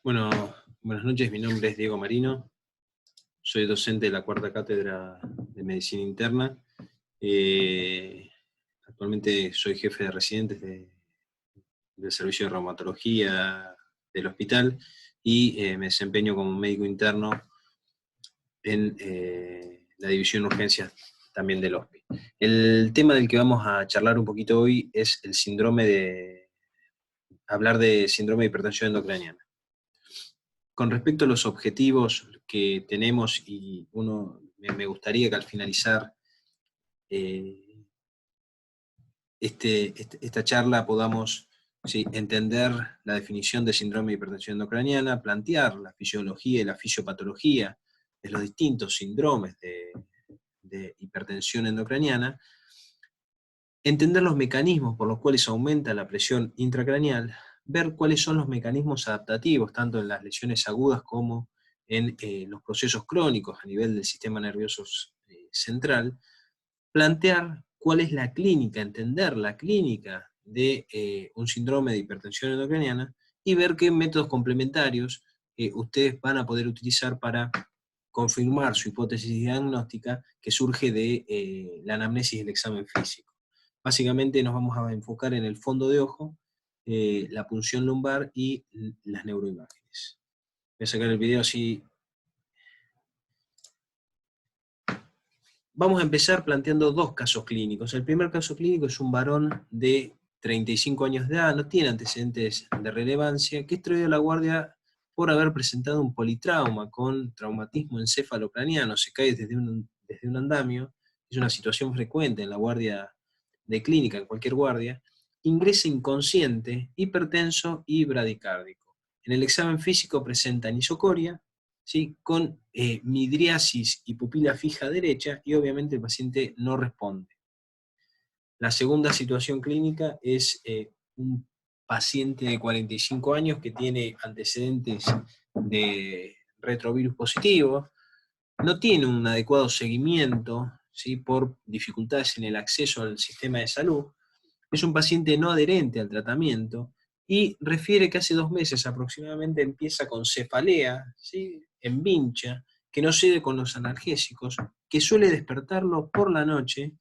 Bueno, buenas noches, mi nombre es Diego Marino, soy docente de la Cuarta Cátedra de Medicina Interna. Actualmente soy jefe de residentes del servicio de reumatología del hospital y me desempeño como médico interno en la división de urgencias también del hospital. El tema del que vamos a charlar un poquito hoy es el hablar de síndrome de hipertensión endocraniana. Con respecto a los objetivos que tenemos, y me gustaría que al finalizar eh, esta charla podamos entender la definición de síndrome de hipertensión endocraniana, plantear la fisiología y la fisiopatología de los distintos síndromes de hipertensión endocraniana, entender los mecanismos por los cuales aumenta la presión intracraneal, ver cuáles son los mecanismos adaptativos, tanto en las lesiones agudas como en los procesos crónicos a nivel del sistema nervioso central, plantear cuál es la clínica, entender la clínica de un síndrome de hipertensión endocraniana y ver qué métodos complementarios ustedes van a poder utilizar para confirmar su hipótesis diagnóstica que surge de la anamnesis del examen físico. Básicamente nos vamos a enfocar en el fondo de ojo, la punción lumbar y las neuroimágenes. Voy a sacar el video así. Vamos a empezar planteando dos casos clínicos. El primer caso clínico es un varón de 35 años de edad, no tiene antecedentes de relevancia, que es traído a la guardia por haber presentado un politrauma con traumatismo encefalocraniano, se cae desde un andamio, es una situación frecuente en la guardia de clínica, en cualquier guardia, ingresa inconsciente, hipertenso y bradicárdico. En el examen físico presenta anisocoria, ¿sí?, con midriasis y pupila fija derecha, y obviamente el paciente no responde. La segunda situación clínica es un paciente de 45 años que tiene antecedentes de retrovirus positivos, no tiene un adecuado seguimiento, ¿sí?, por dificultades en el acceso al sistema de salud, es un paciente no adherente al tratamiento, y refiere que hace 2 meses aproximadamente empieza con cefalea, ¿sí?, en vincha, que no cede con los analgésicos, que suele despertarlo por la noche,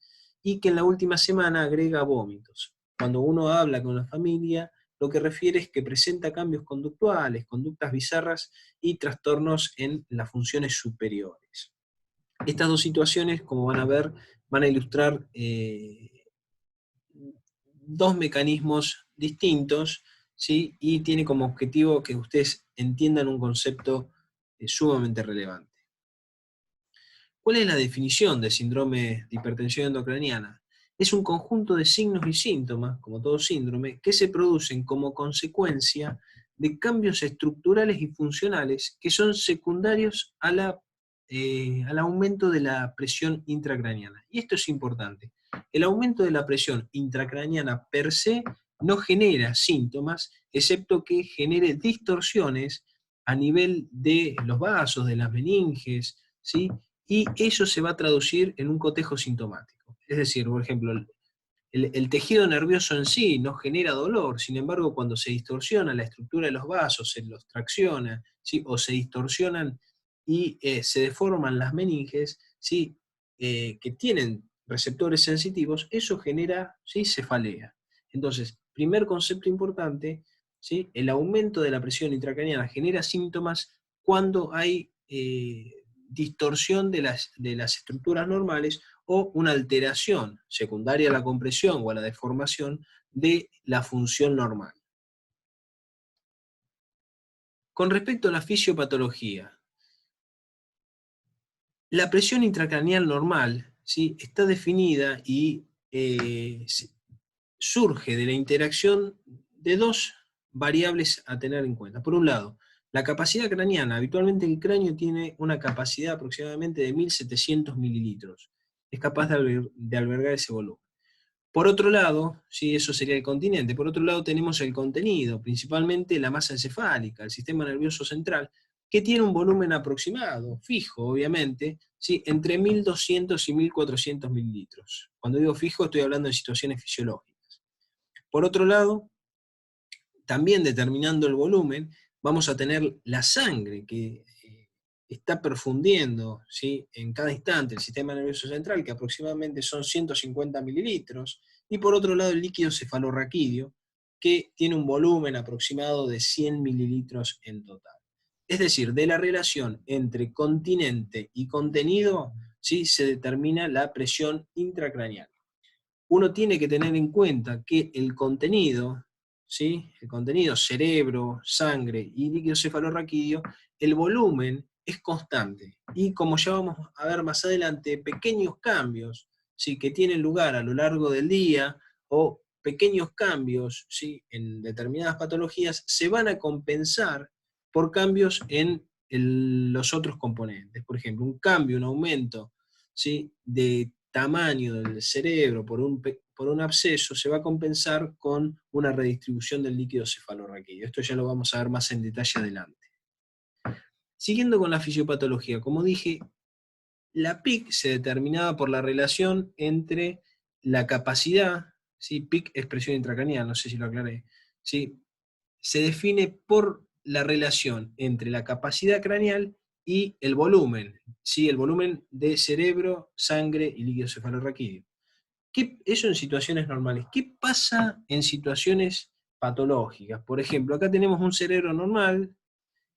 y que en la última semana agrega vómitos. Cuando uno habla con la familia, lo que refiere es que presenta cambios conductuales, conductas bizarras y trastornos en las funciones superiores. Estas dos situaciones, como van a ver, van a ilustrar dos mecanismos distintos, ¿sí?, y tiene como objetivo que ustedes entiendan un concepto sumamente relevante. ¿Cuál es la definición de síndrome de hipertensión endocraniana? Es un conjunto de signos y síntomas, como todo síndrome, que se producen como consecuencia de cambios estructurales y funcionales que son secundarios al aumento de la presión intracraniana. Y esto es importante. El aumento de la presión intracraniana per se no genera síntomas, excepto que genere distorsiones a nivel de los vasos, de las meninges, ¿sí?, y eso se va a traducir en un cotejo sintomático. Es decir, por ejemplo, el tejido nervioso en sí no genera dolor, sin embargo, cuando se distorsiona la estructura de los vasos, se los tracciona, ¿sí?, o se distorsionan y se deforman las meninges, ¿sí?, que tienen receptores sensitivos, eso genera, ¿sí?, cefalea. Entonces, primer concepto importante, ¿sí?, el aumento de la presión intracraniana genera síntomas cuando hay distorsión de las estructuras normales o una alteración secundaria a la compresión o a la deformación de la función normal. Con respecto a la fisiopatología, la presión intracraneal normal, ¿sí?, está definida y surge de la interacción de dos variables a tener en cuenta. Por un lado, la capacidad craneana. Habitualmente el cráneo tiene una capacidad aproximadamente de 1.700 mililitros. Es capaz de albergar ese volumen. Por otro lado, ¿sí?, eso sería el continente. Por otro lado tenemos el contenido, principalmente la masa encefálica, el sistema nervioso central, que tiene un volumen aproximado, fijo obviamente, ¿sí?, entre 1.200 y 1.400 mililitros. Cuando digo fijo estoy hablando de situaciones fisiológicas. Por otro lado, también determinando el volumen, vamos a tener la sangre que está perfundiendo, ¿sí?, en cada instante el sistema nervioso central, que aproximadamente son 150 mililitros, y por otro lado el líquido cefalorraquídeo, que tiene un volumen aproximado de 100 mililitros en total. Es decir, de la relación entre continente y contenido, ¿sí?, se determina la presión intracraneal. Uno tiene que tener en cuenta que el contenido, ¿sí?, el contenido cerebro, sangre y líquido cefalorraquídeo, el volumen es constante. Y como ya vamos a ver más adelante, pequeños cambios, ¿sí?, que tienen lugar a lo largo del día, o pequeños cambios, ¿sí?, en determinadas patologías, se van a compensar por cambios en los otros componentes. Por ejemplo, un cambio, un aumento, ¿sí?, de tamaño del cerebro por un absceso se va a compensar con una redistribución del líquido cefalorraquídeo. Esto ya lo vamos a ver más en detalle adelante. Siguiendo con la fisiopatología, como dije, la PIC se determinaba por la relación entre la capacidad, ¿sí?, PIC es presión intracraneal, no sé si lo aclaré, ¿sí?, se define por la relación entre la capacidad craneal y el volumen, ¿sí?, el volumen de cerebro, sangre y líquido cefalorraquídeo. Eso en situaciones normales. ¿Qué pasa en situaciones patológicas? Por ejemplo, acá tenemos un cerebro normal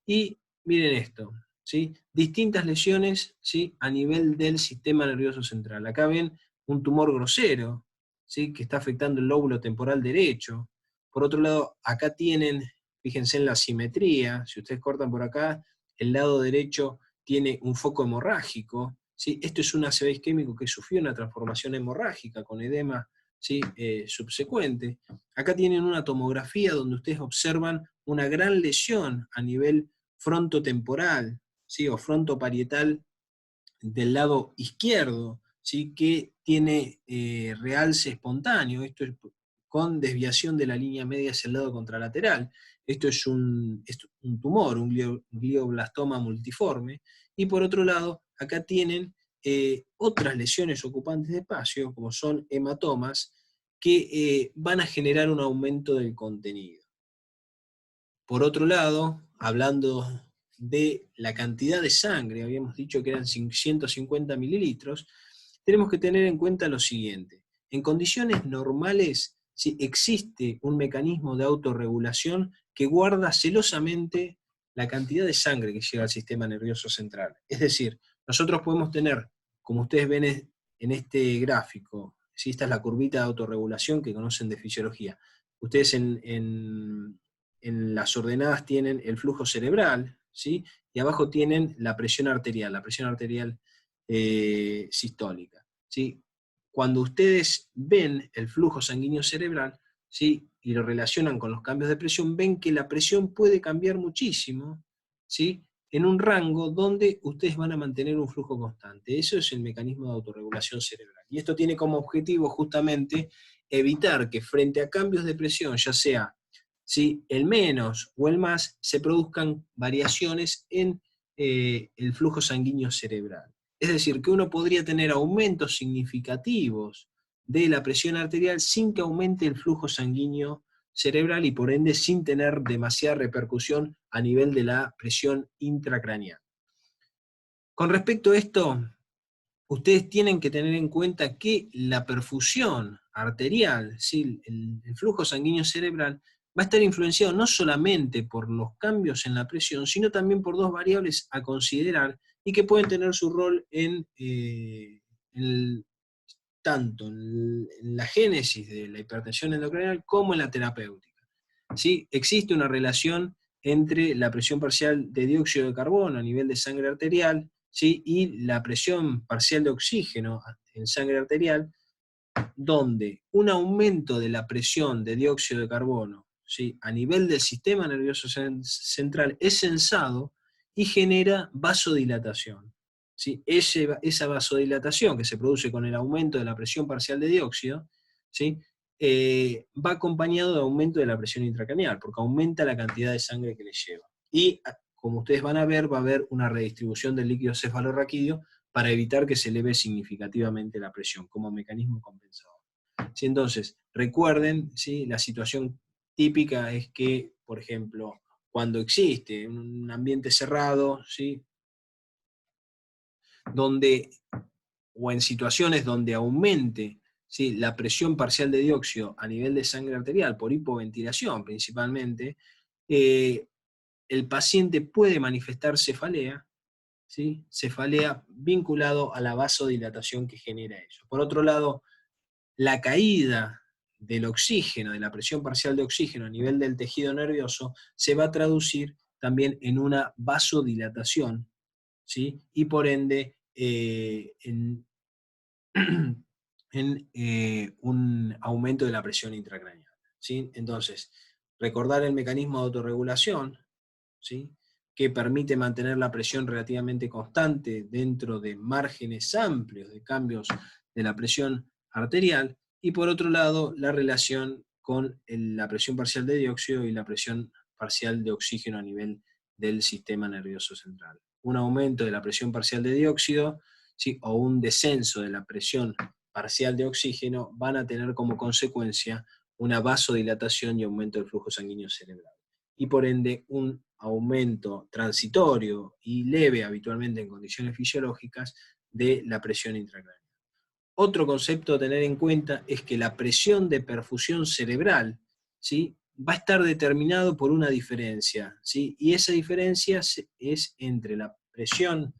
y miren esto, ¿sí?, distintas lesiones, ¿sí?, a nivel del sistema nervioso central. Acá ven un tumor grosero, ¿sí?, que está afectando el lóbulo temporal derecho. Por otro lado, acá tienen, fíjense en la simetría, si ustedes cortan por acá, el lado derecho tiene un foco hemorrágico, ¿sí? Esto es un ACV isquémico que sufrió una transformación hemorrágica con edema, ¿sí?, subsecuente. Acá tienen una tomografía donde ustedes observan una gran lesión a nivel frontotemporal, ¿sí?, o frontoparietal del lado izquierdo, ¿sí?, que tiene realce espontáneo, esto es con desviación de la línea media hacia el lado contralateral. Esto es un tumor, un glioblastoma multiforme. Y por otro lado, acá tienen otras lesiones ocupantes de espacio, como son hematomas, que van a generar un aumento del contenido. Por otro lado, hablando de la cantidad de sangre, habíamos dicho que eran 150 mililitros, tenemos que tener en cuenta lo siguiente. En condiciones normales, sí, existe un mecanismo de autorregulación que guarda celosamente la cantidad de sangre que llega al sistema nervioso central. Es decir, nosotros podemos tener, como ustedes ven en este gráfico, ¿sí?, esta es la curvita de autorregulación que conocen de fisiología. Ustedes en las ordenadas tienen el flujo cerebral, ¿sí?, y abajo tienen la presión arterial sistólica, ¿sí? Cuando ustedes ven el flujo sanguíneo cerebral, ¿sí?, y lo relacionan con los cambios de presión, ven que la presión puede cambiar muchísimo, ¿sí?, en un rango donde ustedes van a mantener un flujo constante. Eso es el mecanismo de autorregulación cerebral. Y esto tiene como objetivo justamente evitar que frente a cambios de presión, ya sea, ¿sí?, el menos o el más, se produzcan variaciones en el flujo sanguíneo cerebral. Es decir, que uno podría tener aumentos significativos de la presión arterial sin que aumente el flujo sanguíneo cerebral y por ende sin tener demasiada repercusión a nivel de la presión intracraneal. Con respecto a esto, ustedes tienen que tener en cuenta que la perfusión arterial, ¿sí?, el flujo sanguíneo cerebral, va a estar influenciado no solamente por los cambios en la presión, sino también por dos variables a considerar y que pueden tener su rol tanto en la génesis de la hipertensión endocrinal como en la terapéutica. ¿Sí? Existe una relación entre la presión parcial de dióxido de carbono a nivel de sangre arterial, ¿sí?, y la presión parcial de oxígeno en sangre arterial, donde un aumento de la presión de dióxido de carbono, ¿sí?, a nivel del sistema nervioso central es sensado y genera vasodilatación. ¿Sí? Esa vasodilatación que se produce con el aumento de la presión parcial de dióxido, ¿sí?, va acompañado de aumento de la presión intracraneal, porque aumenta la cantidad de sangre que le lleva. Y como ustedes van a ver, va a haber una redistribución del líquido cefalorraquídeo para evitar que se eleve significativamente la presión, como mecanismo compensador. ¿Sí? Entonces, recuerden, ¿sí?, la situación típica es que, por ejemplo, cuando existe en un ambiente cerrado, ¿sí? Donde, o en situaciones donde aumente, ¿sí?, la presión parcial de dióxido a nivel de sangre arterial por hipoventilación principalmente, el paciente puede manifestar cefalea, ¿sí?, cefalea vinculado a la vasodilatación que genera eso. Por otro lado, la caída del oxígeno, de la presión parcial de oxígeno a nivel del tejido nervioso, se va a traducir también en una vasodilatación, ¿sí?, y por ende en un aumento de la presión intracraneal, ¿sí? Entonces, recordar el mecanismo de autorregulación, ¿sí?, que permite mantener la presión relativamente constante dentro de márgenes amplios de cambios de la presión arterial, y por otro lado, la relación con la presión parcial de dióxido y la presión parcial de oxígeno a nivel del sistema nervioso central. Un aumento de la presión parcial de dióxido, ¿sí?, o un descenso de la presión parcial de oxígeno van a tener como consecuencia una vasodilatación y aumento del flujo sanguíneo cerebral, y por ende un aumento transitorio y leve habitualmente en condiciones fisiológicas de la presión intracraneal. Otro concepto a tener en cuenta es que la presión de perfusión cerebral, ¿sí?, va a estar determinado por una diferencia, ¿sí?, y esa diferencia es entre la presión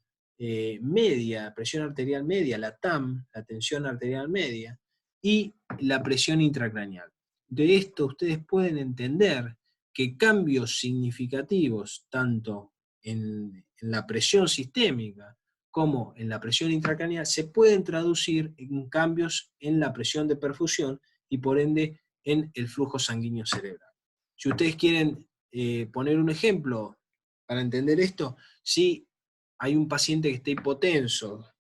media, presión arterial media, la TAM, la tensión arterial media, y la presión intracraneal. De esto ustedes pueden entender que cambios significativos, tanto en la presión sistémica como en la presión intracraneal, se pueden traducir en cambios en la presión de perfusión y por ende en el flujo sanguíneo cerebral. Si ustedes quieren poner un ejemplo para entender esto, si hay un paciente que está hipotenso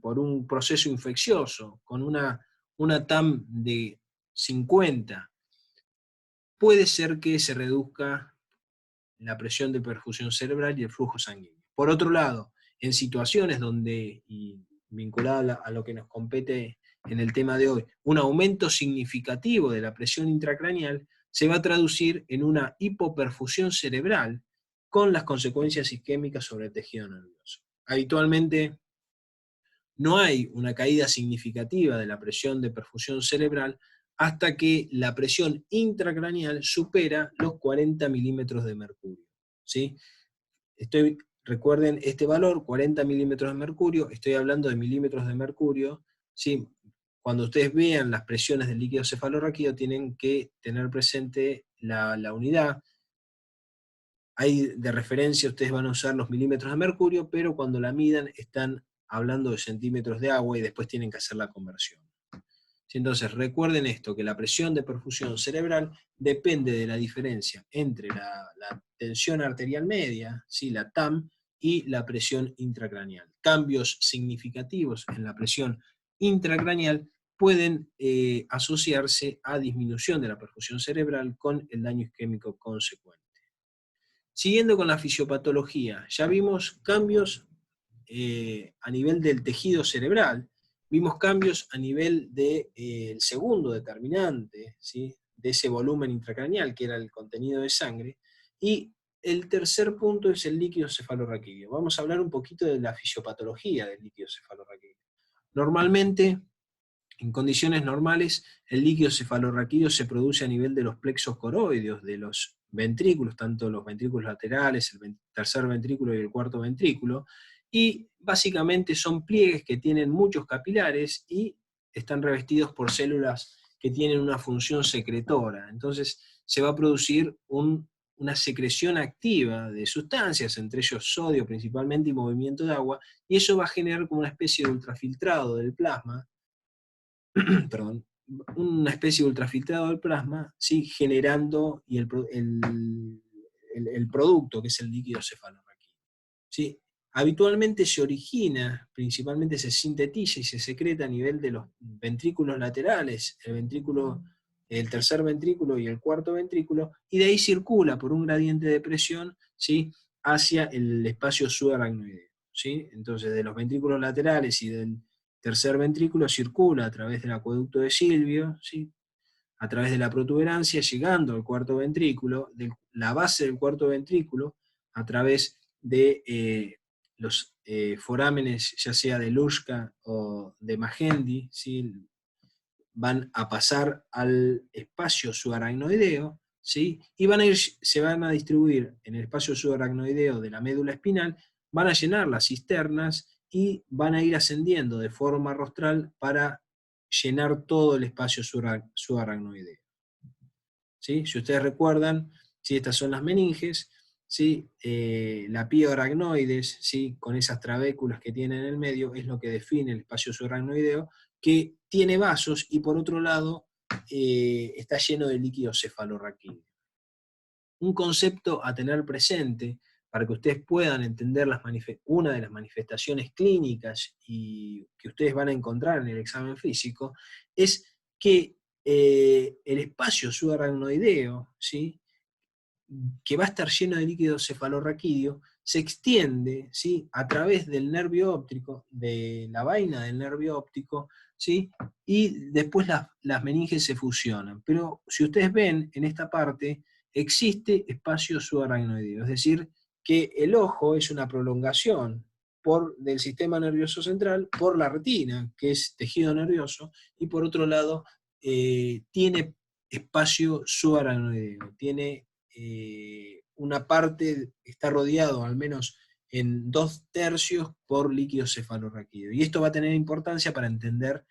por un proceso infeccioso con una TAM de 50, puede ser que se reduzca la presión de perfusión cerebral y el flujo sanguíneo. Por otro lado, en situaciones donde, y vinculada a lo que nos compete en el tema de hoy, un aumento significativo de la presión intracraneal se va a traducir en una hipoperfusión cerebral con las consecuencias isquémicas sobre el tejido nervioso. Habitualmente no hay una caída significativa de la presión de perfusión cerebral hasta que la presión intracraneal supera los 40 milímetros de mercurio, ¿sí? Recuerden este valor, 40 milímetros de mercurio, estoy hablando de milímetros de mercurio, ¿sí? Cuando ustedes vean las presiones del líquido cefalorraquídeo tienen que tener presente la unidad. Ahí de referencia ustedes van a usar los milímetros de mercurio, pero cuando la midan están hablando de centímetros de agua y después tienen que hacer la conversión. Entonces recuerden esto, que la presión de perfusión cerebral depende de la diferencia entre la tensión arterial media, ¿sí?, la TAM, y la presión intracraneal. Cambios significativos en la presión intracraneal pueden asociarse a disminución de la perfusión cerebral con el daño isquémico consecuente. Siguiendo con la fisiopatología, ya vimos cambios a nivel del tejido cerebral, vimos cambios a nivel del segundo determinante, ¿sí?, de ese volumen intracraneal, que era el contenido de sangre, y el tercer punto es el líquido cefalorraquídeo. Vamos a hablar un poquito de la fisiopatología del líquido cefalorraquídeo. Normalmente, en condiciones normales, el líquido cefalorraquídeo se produce a nivel de los plexos coroideos, de los ventrículos, tanto los ventrículos laterales, el tercer ventrículo y el cuarto ventrículo, y básicamente son pliegues que tienen muchos capilares y están revestidos por células que tienen una función secretora. Entonces se va a producir una secreción activa de sustancias, entre ellos sodio principalmente y movimiento de agua, y eso va a generar como una especie de ultrafiltrado del plasma, perdón, una especie de ultrafiltrado del plasma, ¿sí?, generando el producto, que es el líquido cefalorraquídeo, ¿sí? Habitualmente se origina, principalmente se sintetiza y se secreta a nivel de los ventrículos laterales, el tercer ventrículo y el cuarto ventrículo, y de ahí circula por un gradiente de presión, ¿sí?, hacia el espacio subaracnoideo, ¿sí? Entonces, de los ventrículos laterales y del tercer ventrículo circula a través del acueducto de Silvio, ¿sí?, a través de la protuberancia, llegando al cuarto ventrículo, de la base del cuarto ventrículo, a través de los forámenes, ya sea de Lurchka o de Magendie, ¿sí? Van a pasar al espacio subaracnoideo, ¿sí? Y se van a distribuir en el espacio subaracnoideo de la médula espinal, van a llenar las cisternas y van a ir ascendiendo de forma rostral para llenar todo el espacio subaracnoideo. ¿Sí? Si ustedes recuerdan, ¿sí? Estas son las meninges, ¿sí? La pioaracnoides, ¿sí? Con esas trabéculas que tiene en el medio, es lo que define el espacio subaracnoideo, que tiene vasos y por otro lado está lleno de líquido cefalorraquídeo. Un concepto a tener presente para que ustedes puedan entender una de las manifestaciones clínicas y que ustedes van a encontrar en el examen físico, es que el espacio subaracnoideo, ¿sí? Que va a estar lleno de líquido cefalorraquídeo, se extiende, ¿sí? A través del nervio óptico, de la vaina del nervio óptico, ¿sí? Y después las meninges se fusionan. Pero si ustedes ven en esta parte, existe espacio subaracnoideo, es decir, que el ojo es una prolongación del sistema nervioso central por la retina, que es tejido nervioso, y por otro lado tiene espacio subaracnoideo, tiene una parte, está rodeado al menos en 2/3 por líquido cefalorraquídeo. Y esto va a tener importancia para entender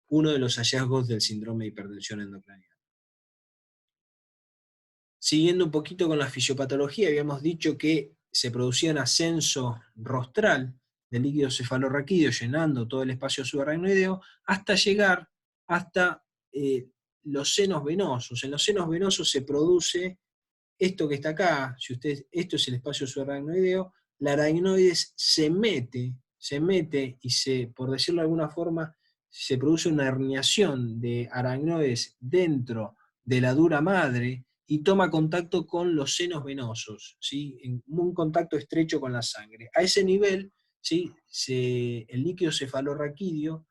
uno de los hallazgos del síndrome de hipertensión endocraniana. Siguiendo un poquito con la fisiopatología, habíamos dicho que se producía un ascenso rostral del líquido cefalorraquídeo llenando todo el espacio subaracnoideo hasta llegar hasta los senos venosos. En los senos venosos se produce esto que está acá, esto es el espacio subaracnoideo, la aracnoides se mete y por decirlo de alguna forma, se produce una herniación de aracnoides dentro de la dura madre y toma contacto con los senos venosos, ¿sí? En un contacto estrecho con la sangre. A ese nivel, ¿sí? El líquido cefalorraquídeo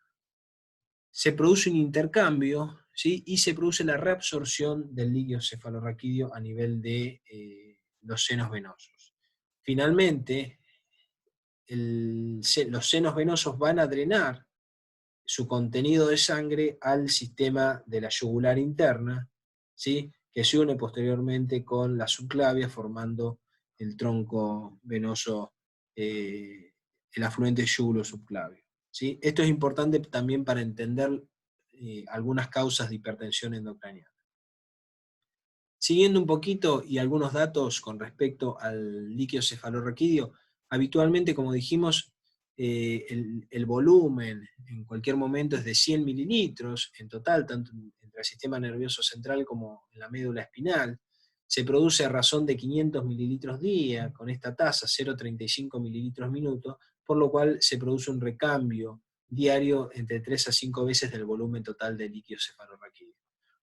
se produce un intercambio, ¿sí? Y se produce la reabsorción del líquido cefalorraquídeo a nivel de los senos venosos. Finalmente, los senos venosos van a drenar su contenido de sangre al sistema de la yugular interna, ¿sí? Que se une posteriormente con la subclavia formando el tronco venoso, el afluente yugulo-subclavio. ¿Sí? Esto es importante también para entender algunas causas de hipertensión endocraniana. Siguiendo un poquito y algunos datos con respecto al líquido cefalorraquídeo, habitualmente, como dijimos, el volumen en cualquier momento es de 100 mililitros en total, tanto entre el sistema nervioso central como en la médula espinal. Se produce a razón de 500 mililitros día, con esta tasa 0,35 mililitros minuto, por lo cual se produce un recambio diario entre 3 a 5 veces del volumen total de líquido cefalorraquídeo.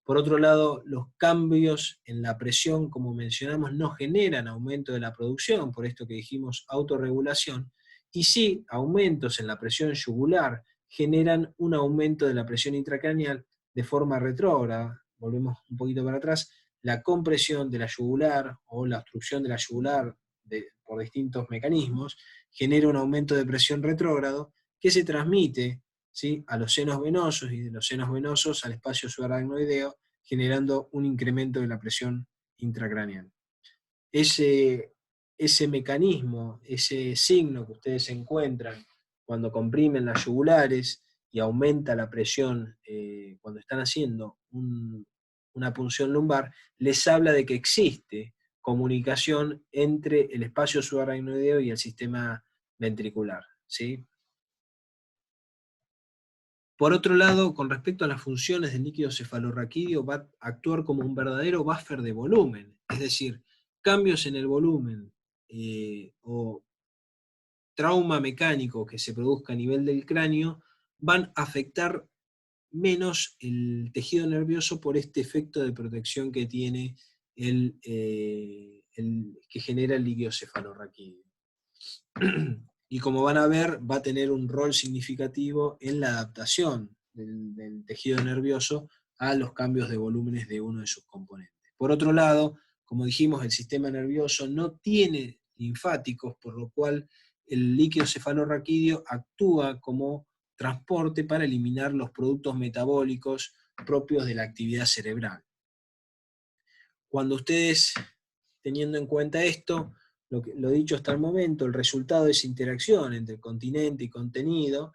Por otro lado, los cambios en la presión, como mencionamos, no generan aumento de la producción, por esto que dijimos autorregulación, y sí, aumentos en la presión yugular generan un aumento de la presión intracraneal de forma retrógrada. Volvemos un poquito para atrás, la compresión de la yugular o la obstrucción de la yugular por distintos mecanismos genera un aumento de presión retrógrado que se transmite, ¿sí? A los senos venosos y de los senos venosos al espacio subaracnoideo, generando un incremento de la presión intracraneal. Ese mecanismo, ese signo que ustedes encuentran cuando comprimen las yugulares y aumenta la presión cuando están haciendo una punción lumbar, les habla de que existe comunicación entre el espacio subaracnoideo y el sistema ventricular, ¿sí? Por otro lado, con respecto a las funciones del líquido cefalorraquídeo, va a actuar como un verdadero buffer de volumen, es decir, cambios en el volumen o trauma mecánico que se produzca a nivel del cráneo van a afectar menos el tejido nervioso por este efecto de protección que tiene que genera el líquido cefalorraquídeo. Y como van a ver, va a tener un rol significativo en la adaptación del tejido nervioso a los cambios de volúmenes de uno de sus componentes. Por otro lado, como dijimos, el sistema nervioso no tiene linfáticos, por lo cual el líquido cefalorraquídeo actúa como transporte para eliminar los productos metabólicos propios de la actividad cerebral. Cuando ustedes, teniendo en cuenta esto, lo dicho hasta el momento, el resultado de esa interacción entre continente y contenido,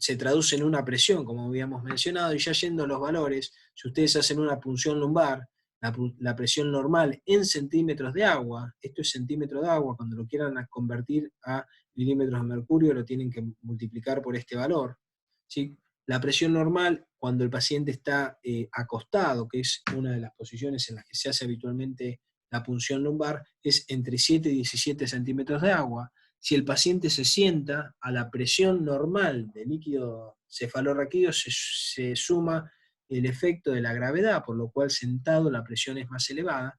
se traduce en una presión, como habíamos mencionado, y ya yendo a los valores, si ustedes hacen una punción lumbar, la presión normal en centímetros de agua, esto es centímetro de agua, cuando lo quieran convertir a milímetros de mercurio lo tienen que multiplicar por este valor, ¿sí? La presión normal cuando el paciente está acostado, que es una de las posiciones en las que se hace habitualmente la punción lumbar, es entre 7 y 17 centímetros de agua. Si el paciente se sienta, a la presión normal del líquido cefalorraquídeo se suma el efecto de la gravedad, por lo cual sentado la presión es más elevada,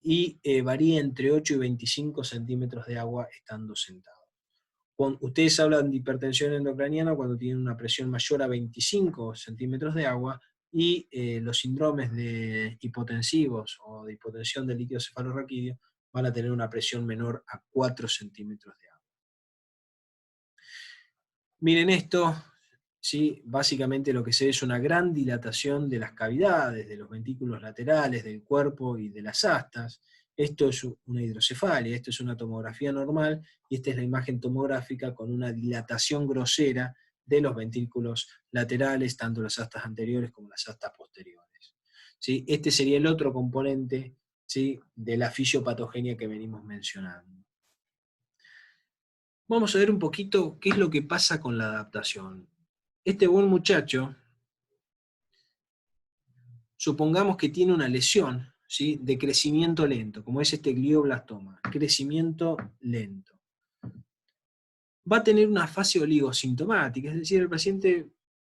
y varía entre 8 y 25 centímetros de agua estando sentado. Ustedes hablan de hipertensión endocraniana cuando tienen una presión mayor a 25 centímetros de agua, y los síndromes de hipotensivos o de hipotensión del líquido cefalorraquídeo van a tener una presión menor a 4 centímetros de agua. Miren esto, ¿sí? Básicamente lo que se ve es una gran dilatación de las cavidades, de los ventículos laterales, del cuerpo y de las astas. Esto es una hidrocefalia, esto es una tomografía normal, y esta es la imagen tomográfica con una dilatación grosera de los ventrículos laterales, tanto las astas anteriores como las astas posteriores. ¿Sí? Este sería el otro componente, ¿sí?, de la fisiopatogenia que venimos mencionando. Vamos a ver un poquito qué es lo que pasa con la adaptación. Este buen muchacho, supongamos que tiene una lesión, ¿sí?, de crecimiento lento, como es este glioblastoma, crecimiento lento. Va a tener una fase oligosintomática, es decir, el paciente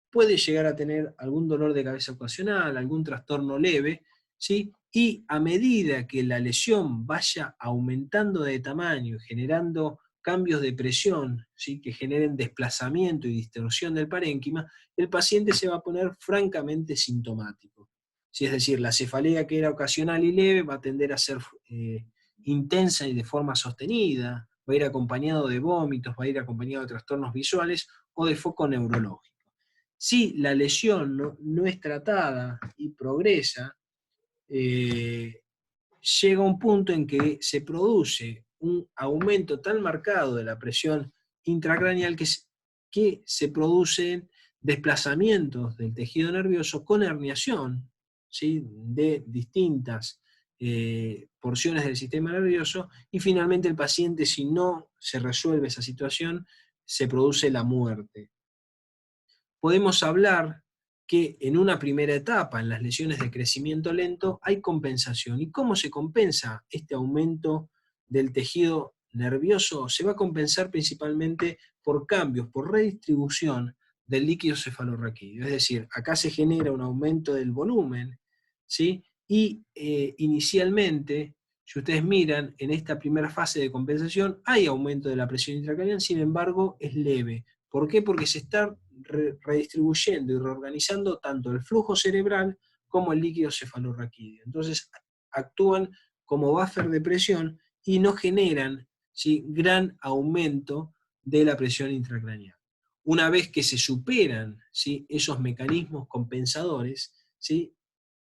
puede llegar a tener algún dolor de cabeza ocasional, algún trastorno leve, ¿sí?, y a medida que la lesión vaya aumentando de tamaño, generando cambios de presión, ¿sí?, que generen desplazamiento y distorsión del parénquima, el paciente se va a poner francamente sintomático. ¿Sí? Es decir, la cefalea que era ocasional y leve va a tender a ser intensa y de forma sostenida, va a ir acompañado de vómitos, va a ir acompañado de trastornos visuales o de foco neurológico. Si la lesión no es tratada y progresa, llega un punto en que se produce un aumento tan marcado de la presión intracraneal que se producen desplazamientos del tejido nervioso con herniación, ¿sí?, de distintas porciones del sistema nervioso, y finalmente el paciente, si no se resuelve esa situación, se produce la muerte. Podemos hablar que en una primera etapa, en las lesiones de crecimiento lento, hay compensación. ¿Y cómo se compensa este aumento del tejido nervioso? Se va a compensar principalmente por cambios, por redistribución del líquido cefalorraquídeo. Es decir, acá se genera un aumento del volumen, ¿sí? Y inicialmente, si ustedes miran, en esta primera fase de compensación hay aumento de la presión intracraneal, sin embargo es leve. ¿Por qué? Porque se está redistribuyendo y reorganizando tanto el flujo cerebral como el líquido cefalorraquídeo. Entonces actúan como buffer de presión y no generan, ¿sí?, gran aumento de la presión intracraneal. Una vez que se superan, ¿sí?, esos mecanismos compensadores, ¿sí?,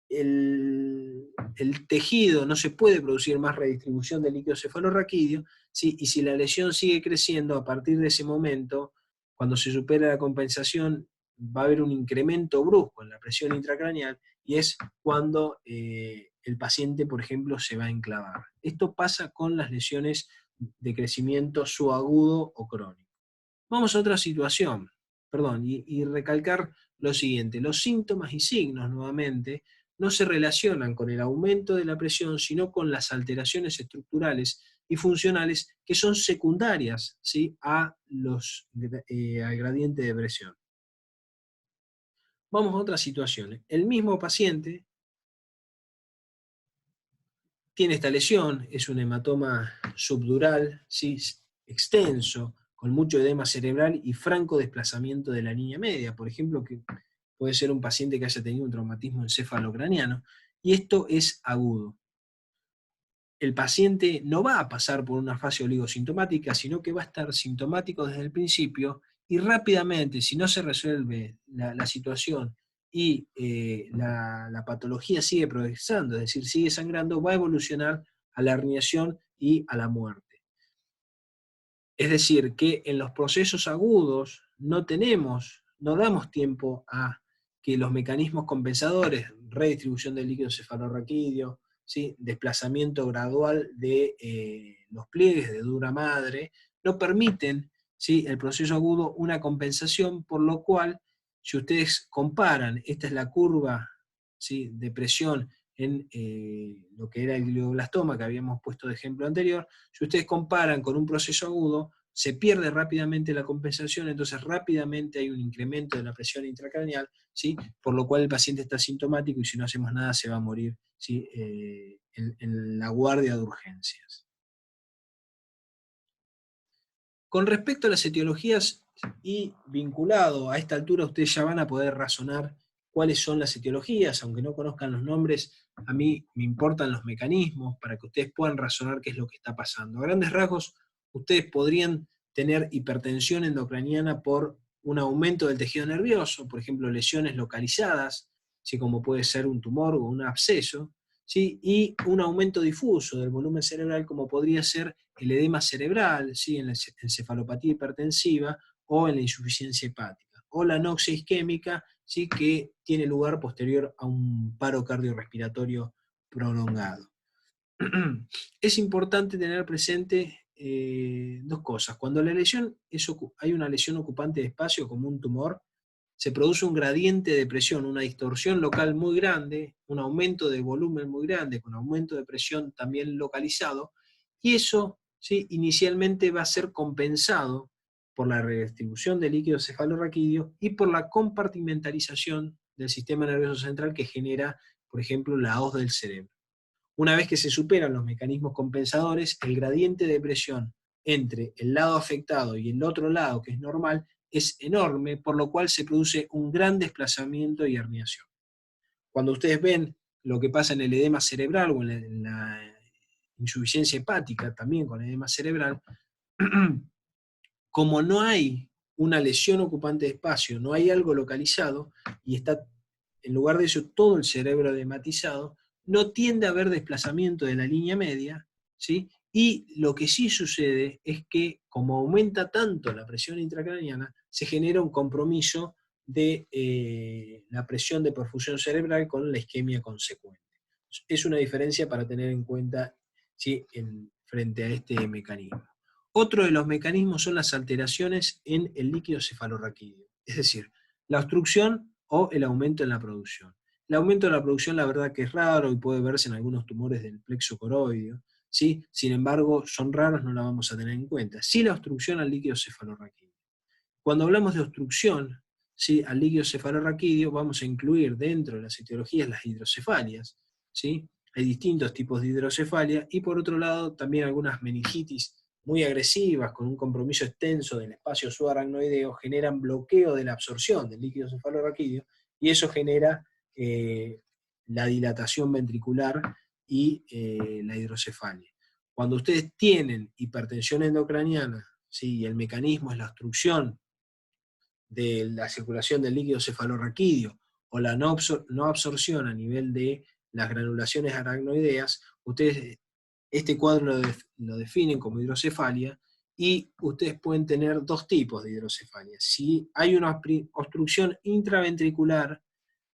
el tejido no se puede producir más redistribución del líquido cefalorraquídeo, ¿sí?, y si la lesión sigue creciendo, a partir de ese momento, cuando se supera la compensación, va a haber un incremento brusco en la presión intracraneal, y es cuando el paciente, por ejemplo, se va a enclavar. Esto pasa con las lesiones de crecimiento subagudo o crónico. Vamos a otra situación, perdón, y recalcar lo siguiente: los síntomas y signos, nuevamente, no se relacionan con el aumento de la presión, sino con las alteraciones estructurales y funcionales que son secundarias, ¿sí?, al gradiente de presión. Vamos a otras situaciones. El mismo paciente tiene esta lesión, es un hematoma subdural, ¿sí?, extenso, con mucho edema cerebral y franco desplazamiento de la línea media. Por ejemplo, que puede ser un paciente que haya tenido un traumatismo encefalocraniano, y esto es agudo. El paciente no va a pasar por una fase oligosintomática, sino que va a estar sintomático desde el principio y rápidamente, si no se resuelve la situación y la patología sigue progresando, es decir, sigue sangrando, va a evolucionar a la herniación y a la muerte. Es decir, que en los procesos agudos no damos tiempo a que los mecanismos compensadores, redistribución del líquido cefalorraquídeo, ¿sí?, desplazamiento gradual de los pliegues de dura madre, no permiten, ¿sí?, el proceso agudo una compensación, por lo cual, si ustedes comparan, esta es la curva, ¿sí?, de presión en lo que era el glioblastoma que habíamos puesto de ejemplo anterior, si ustedes comparan con un proceso agudo, se pierde rápidamente la compensación, entonces rápidamente hay un incremento de la presión intracraneal, ¿sí?, por lo cual el paciente está sintomático y si no hacemos nada se va a morir, ¿sí?, en la guardia de urgencias. Con respecto a las etiologías y vinculado a esta altura, ustedes ya van a poder razonar cuáles son las etiologías, aunque no conozcan los nombres, a mí me importan los mecanismos para que ustedes puedan razonar qué es lo que está pasando. A grandes rasgos, ustedes podrían tener hipertensión endocraniana por un aumento del tejido nervioso, por ejemplo, lesiones localizadas, ¿sí?, como puede ser un tumor o un absceso, ¿sí?, y un aumento difuso del volumen cerebral, como podría ser el edema cerebral, ¿sí?, en la encefalopatía hipertensiva o en la insuficiencia hepática, o la anoxia isquémica, ¿sí?, que tiene lugar posterior a un paro cardiorrespiratorio prolongado. Es importante tener presente dos cosas. Cuando hay una lesión ocupante de espacio, como un tumor, se produce un gradiente de presión, una distorsión local muy grande, un aumento de volumen muy grande, con aumento de presión también localizado, y eso, ¿sí?, inicialmente va a ser compensado por la redistribución del líquido cefalorraquídeo y por la compartimentalización del sistema nervioso central que genera, por ejemplo, la hoz del cerebro. Una vez que se superan los mecanismos compensadores, el gradiente de presión entre el lado afectado y el otro lado, que es normal, es enorme, por lo cual se produce un gran desplazamiento y herniación. Cuando ustedes ven lo que pasa en el edema cerebral o en la insuficiencia hepática, también con edema cerebral, como no hay una lesión ocupante de espacio, no hay algo localizado, y está en lugar de eso todo el cerebro edematizado, no tiende a haber desplazamiento de la línea media, ¿sí? Y lo que sí sucede es que, como aumenta tanto la presión intracraniana, se genera un compromiso de la presión de perfusión cerebral con la isquemia consecuente. Es una diferencia para tener en cuenta, ¿sí?, frente a este mecanismo. Otro de los mecanismos son las alteraciones en el líquido cefalorraquídeo, es decir, la obstrucción o el aumento en la producción. El aumento de la producción, la verdad que es raro y puede verse en algunos tumores del plexo coroideo, ¿sí? Sin embargo, son raros, no la vamos a tener en cuenta. Sí, la obstrucción al líquido cefalorraquídeo. Cuando hablamos de obstrucción, ¿sí?, al líquido cefalorraquídeo, vamos a incluir dentro de las etiologías las hidrocefalias, ¿sí? Hay distintos tipos de hidrocefalia, y por otro lado también algunas meningitis muy agresivas, con un compromiso extenso del espacio subaracnoideo, generan bloqueo de la absorción del líquido cefalorraquídeo, y eso genera la dilatación ventricular y la hidrocefalia. Cuando ustedes tienen hipertensión endocraniana, ¿sí?, y el mecanismo es la obstrucción de la circulación del líquido cefalorraquídeo o la no absorción a nivel de las granulaciones aracnoideas, ustedes este cuadro lo definen como hidrocefalia, y ustedes pueden tener dos tipos de hidrocefalia. Si hay una obstrucción intraventricular,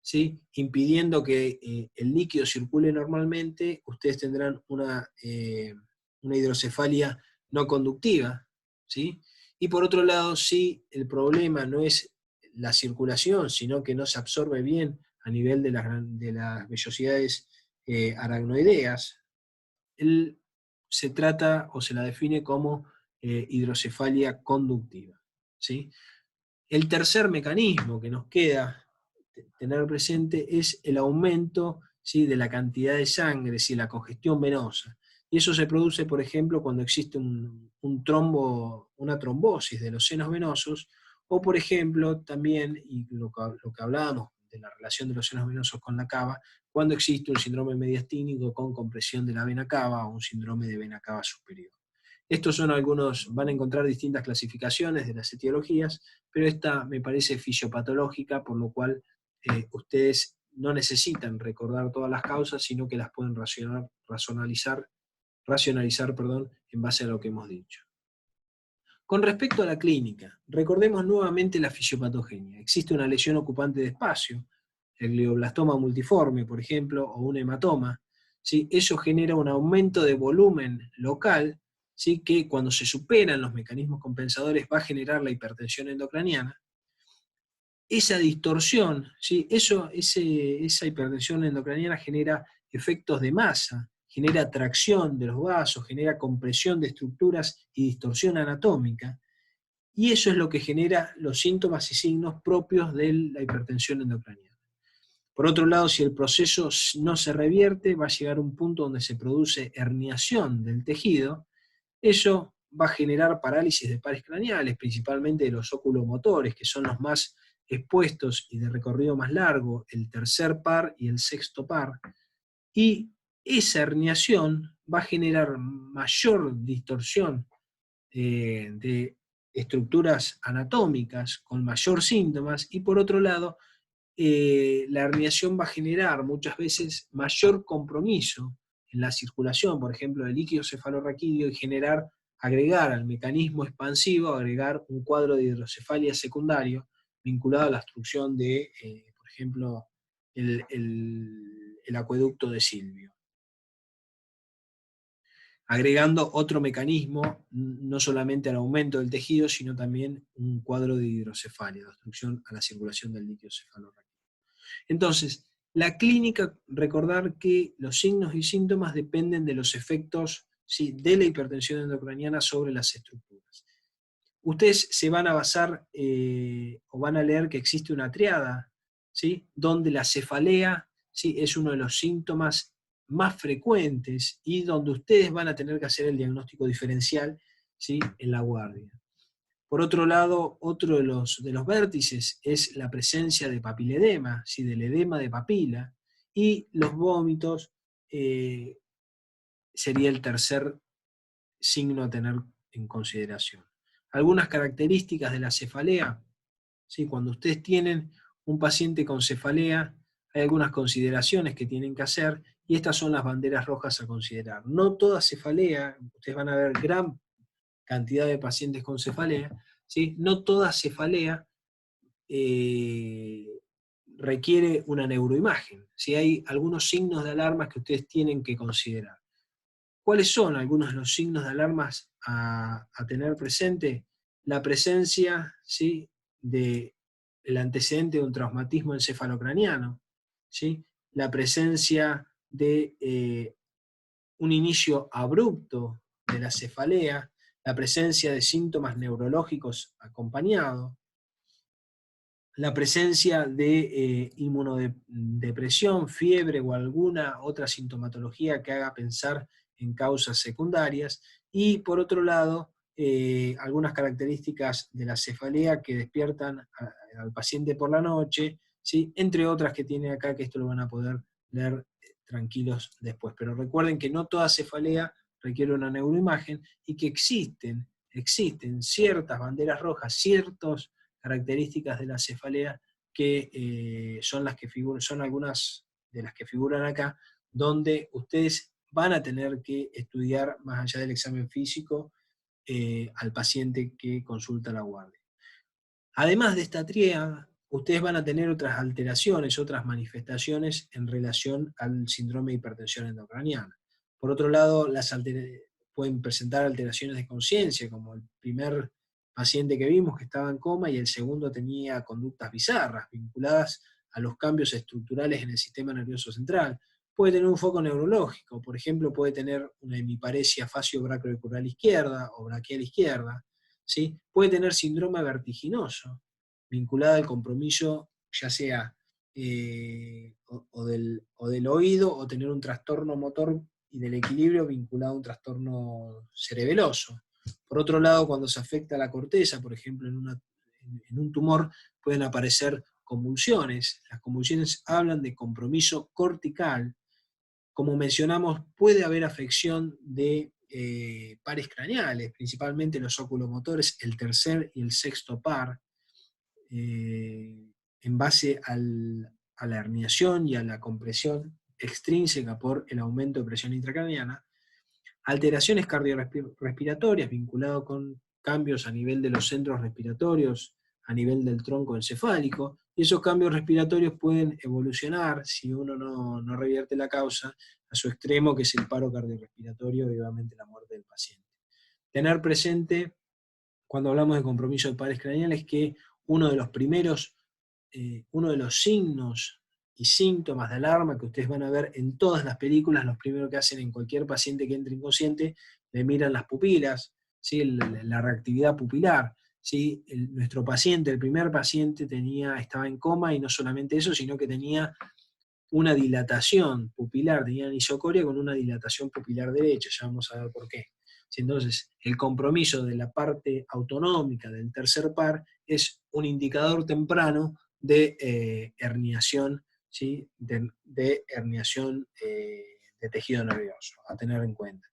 ¿sí?, impidiendo que el líquido circule normalmente, ustedes tendrán una hidrocefalia no conductiva, ¿sí? Y por otro lado, si el problema no es la circulación, sino que no se absorbe bien a nivel de las vellosidades aracnoideas, se trata o se la define como hidrocefalia conductiva, ¿sí? El tercer mecanismo que nos queda tener presente es el aumento, ¿sí?, de la cantidad de sangre, ¿sí?, la congestión venosa. Y eso se produce, por ejemplo, cuando existe un trombo, una trombosis de los senos venosos, o por ejemplo, también, y lo que hablábamos de la relación de los senos venosos con la cava, cuando existe un síndrome mediastínico con compresión de la vena cava o un síndrome de vena cava superior. Estos son algunos, van a encontrar distintas clasificaciones de las etiologías, pero esta me parece fisiopatológica, por lo cual ustedes no necesitan recordar todas las causas, sino que las pueden racionalizar, en base a lo que hemos dicho. Con respecto a la clínica, recordemos nuevamente la fisiopatogenia. Existe una lesión ocupante de espacio, el glioblastoma multiforme, por ejemplo, o un hematoma. ¿Sí? Eso genera un aumento de volumen local, ¿sí? Que cuando se superan los mecanismos compensadores va a generar la hipertensión endocraniana. Esa distorsión, ¿sí? Esa hipertensión endocraniana genera efectos de masa, genera tracción de los vasos, genera compresión de estructuras y distorsión anatómica, y eso es lo que genera los síntomas y signos propios de la hipertensión endocraniana. Por otro lado, si el proceso no se revierte, va a llegar a un punto donde se produce herniación del tejido. Eso va a generar parálisis de pares craneales, principalmente de los oculomotores, que son los más expuestos y de recorrido más largo, el tercer par y el sexto par. Y esa herniación va a generar mayor distorsión de estructuras anatómicas con mayor síntomas, y por otro lado, la herniación va a generar muchas veces mayor compromiso en la circulación, por ejemplo, del líquido cefalorraquídeo, y agregar al mecanismo expansivo, agregar un cuadro de hidrocefalia secundario vinculado a la obstrucción de, por ejemplo, el acueducto de Silvio. Agregando otro mecanismo, no solamente al aumento del tejido, sino también un cuadro de hidrocefalia, de obstrucción a la circulación del líquido cefalorraquídeo. Entonces, la clínica, recordar que los signos y síntomas dependen de los efectos, ¿sí?, de la hipertensión endocraniana sobre las estructuras. Ustedes se van a basar o van a leer que existe una triada, ¿sí?, donde la cefalea, ¿sí?, es uno de los síntomas más frecuentes y donde ustedes van a tener que hacer el diagnóstico diferencial, ¿sí?, en la guardia. Por otro lado, otro de los vértices es la presencia de papiledema, ¿sí?, del edema de papila, y los vómitos sería el tercer signo a tener en consideración. Algunas características de la cefalea, ¿sí? Cuando ustedes tienen un paciente con cefalea, hay algunas consideraciones que tienen que hacer, y estas son las banderas rojas a considerar. No toda cefalea, ustedes van a ver gran cantidad de pacientes con cefalea, ¿sí? No toda cefalea requiere una neuroimagen, ¿sí? Hay algunos signos de alarma que ustedes tienen que considerar. ¿Cuáles son algunos de los signos de alarmas a tener presente? La presencia, ¿sí?, del antecedente de un traumatismo encefalocraniano, ¿sí?, la presencia de un inicio abrupto de la cefalea, la presencia de síntomas neurológicos acompañados, la presencia de inmunodepresión, fiebre o alguna otra sintomatología que haga pensar en causas secundarias, y por otro lado, algunas características de la cefalea que despiertan al paciente por la noche, ¿sí?, entre otras que tiene acá, que esto lo van a poder leer tranquilos después. Pero recuerden que no toda cefalea requiere una neuroimagen, y que existen ciertas banderas rojas, ciertas características de la cefalea que son algunas de las que figuran acá, donde ustedes van a tener que estudiar, más allá del examen físico, al paciente que consulta la guardia. Además de esta tríada, ustedes van a tener otras alteraciones, otras manifestaciones en relación al síndrome de hipertensión endocraniana. Por otro lado, pueden presentar alteraciones de conciencia, como el primer paciente que vimos, que estaba en coma, y el segundo tenía conductas bizarras vinculadas a los cambios estructurales en el sistema nervioso central. Puede tener un foco neurológico, por ejemplo, puede tener una hemiparesia facio-brachioradicular izquierda o braquial izquierda, ¿sí? Puede tener síndrome vertiginoso, vinculado al compromiso, ya sea o del oído, o tener un trastorno motor y del equilibrio vinculado a un trastorno cerebeloso. Por otro lado, cuando se afecta la corteza, por ejemplo, en un tumor, pueden aparecer convulsiones. Las convulsiones hablan de compromiso cortical. Como mencionamos, puede haber afección de pares craneales, principalmente los oculomotores, el tercer y el sexto par, en base a la herniación y a la compresión extrínseca por el aumento de presión intracraneana. Alteraciones cardiorrespiratorias vinculadas con cambios a nivel de los centros respiratorios, a nivel del tronco encefálico, y esos cambios respiratorios pueden evolucionar, si uno no revierte la causa, a su extremo, que es el paro cardiorrespiratorio y obviamente la muerte del paciente. Tener presente, cuando hablamos de compromiso de pares craneales, que uno de los signos y síntomas de alarma que ustedes van a ver en todas las películas, los primeros que hacen en cualquier paciente que entre inconsciente, le miran las pupilas, ¿sí? La reactividad pupilar. ¿Sí? Nuestro paciente, el primer paciente, estaba en coma, y no solamente eso, sino que tenía una dilatación pupilar, tenía anisocoria con una dilatación pupilar derecha, ya vamos a ver por qué. Entonces, el compromiso de la parte autonómica del tercer par es un indicador temprano de herniación, ¿sí? de herniación de tejido nervioso, a tener en cuenta.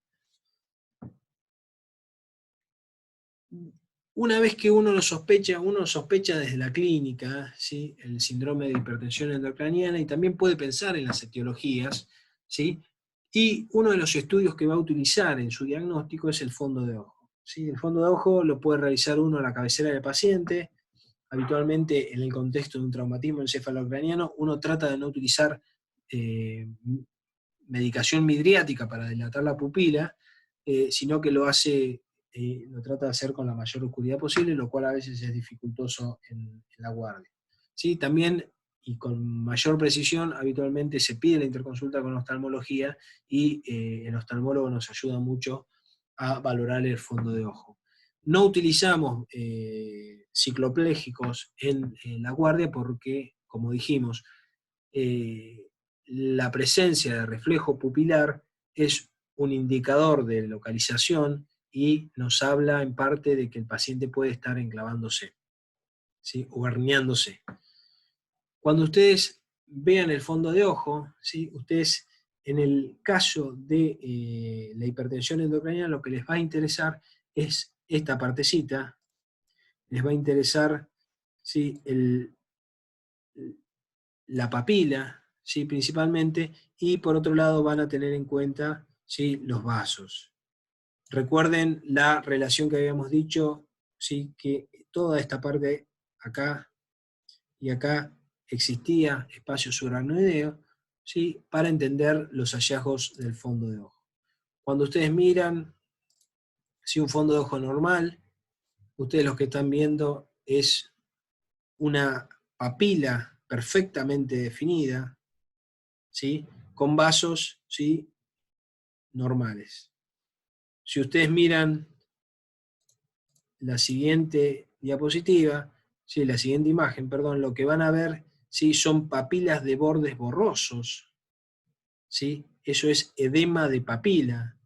Una vez que uno sospecha desde la clínica, ¿sí? El síndrome de hipertensión endocraniana, y también puede pensar en las etiologías, ¿sí? Y uno de los estudios que va a utilizar en su diagnóstico es el fondo de ojo, ¿sí? El fondo de ojo lo puede realizar uno a la cabecera del paciente. Habitualmente, en el contexto de un traumatismo encefalocraniano, uno trata de no utilizar medicación midriática para dilatar la pupila, sino que lo trata de hacer con la mayor oscuridad posible, lo cual a veces es dificultoso en la guardia. ¿Sí? También, y con mayor precisión, habitualmente se pide la interconsulta con oftalmología, y el oftalmólogo nos ayuda mucho a valorar el fondo de ojo. No utilizamos cicloplégicos en la guardia porque, como dijimos, la presencia de reflejo pupilar es un indicador de localización y nos habla en parte de que el paciente puede estar enclavándose, ¿sí? O herniándose. Cuando ustedes vean el fondo de ojo, ¿sí? Ustedes, en el caso de la hipertensión endocraniana, lo que les va a interesar es esta partecita, les va a interesar, ¿sí? La papila, ¿sí? Principalmente, y por otro lado van a tener en cuenta, ¿sí? Los vasos. Recuerden la relación que habíamos dicho, ¿sí? Que toda esta parte acá y acá existía espacio subaracnoideo, ¿sí? Para entender los hallazgos del fondo de ojo. Cuando ustedes miran, ¿sí? Un fondo de ojo normal, ustedes lo que están viendo es una papila perfectamente definida, ¿sí? Con vasos, ¿sí? Normales. Si ustedes miran la siguiente diapositiva, ¿sí? La siguiente imagen, perdón, lo que van a ver, ¿sí? Son papilas de bordes borrosos, ¿sí? Eso es edema de papila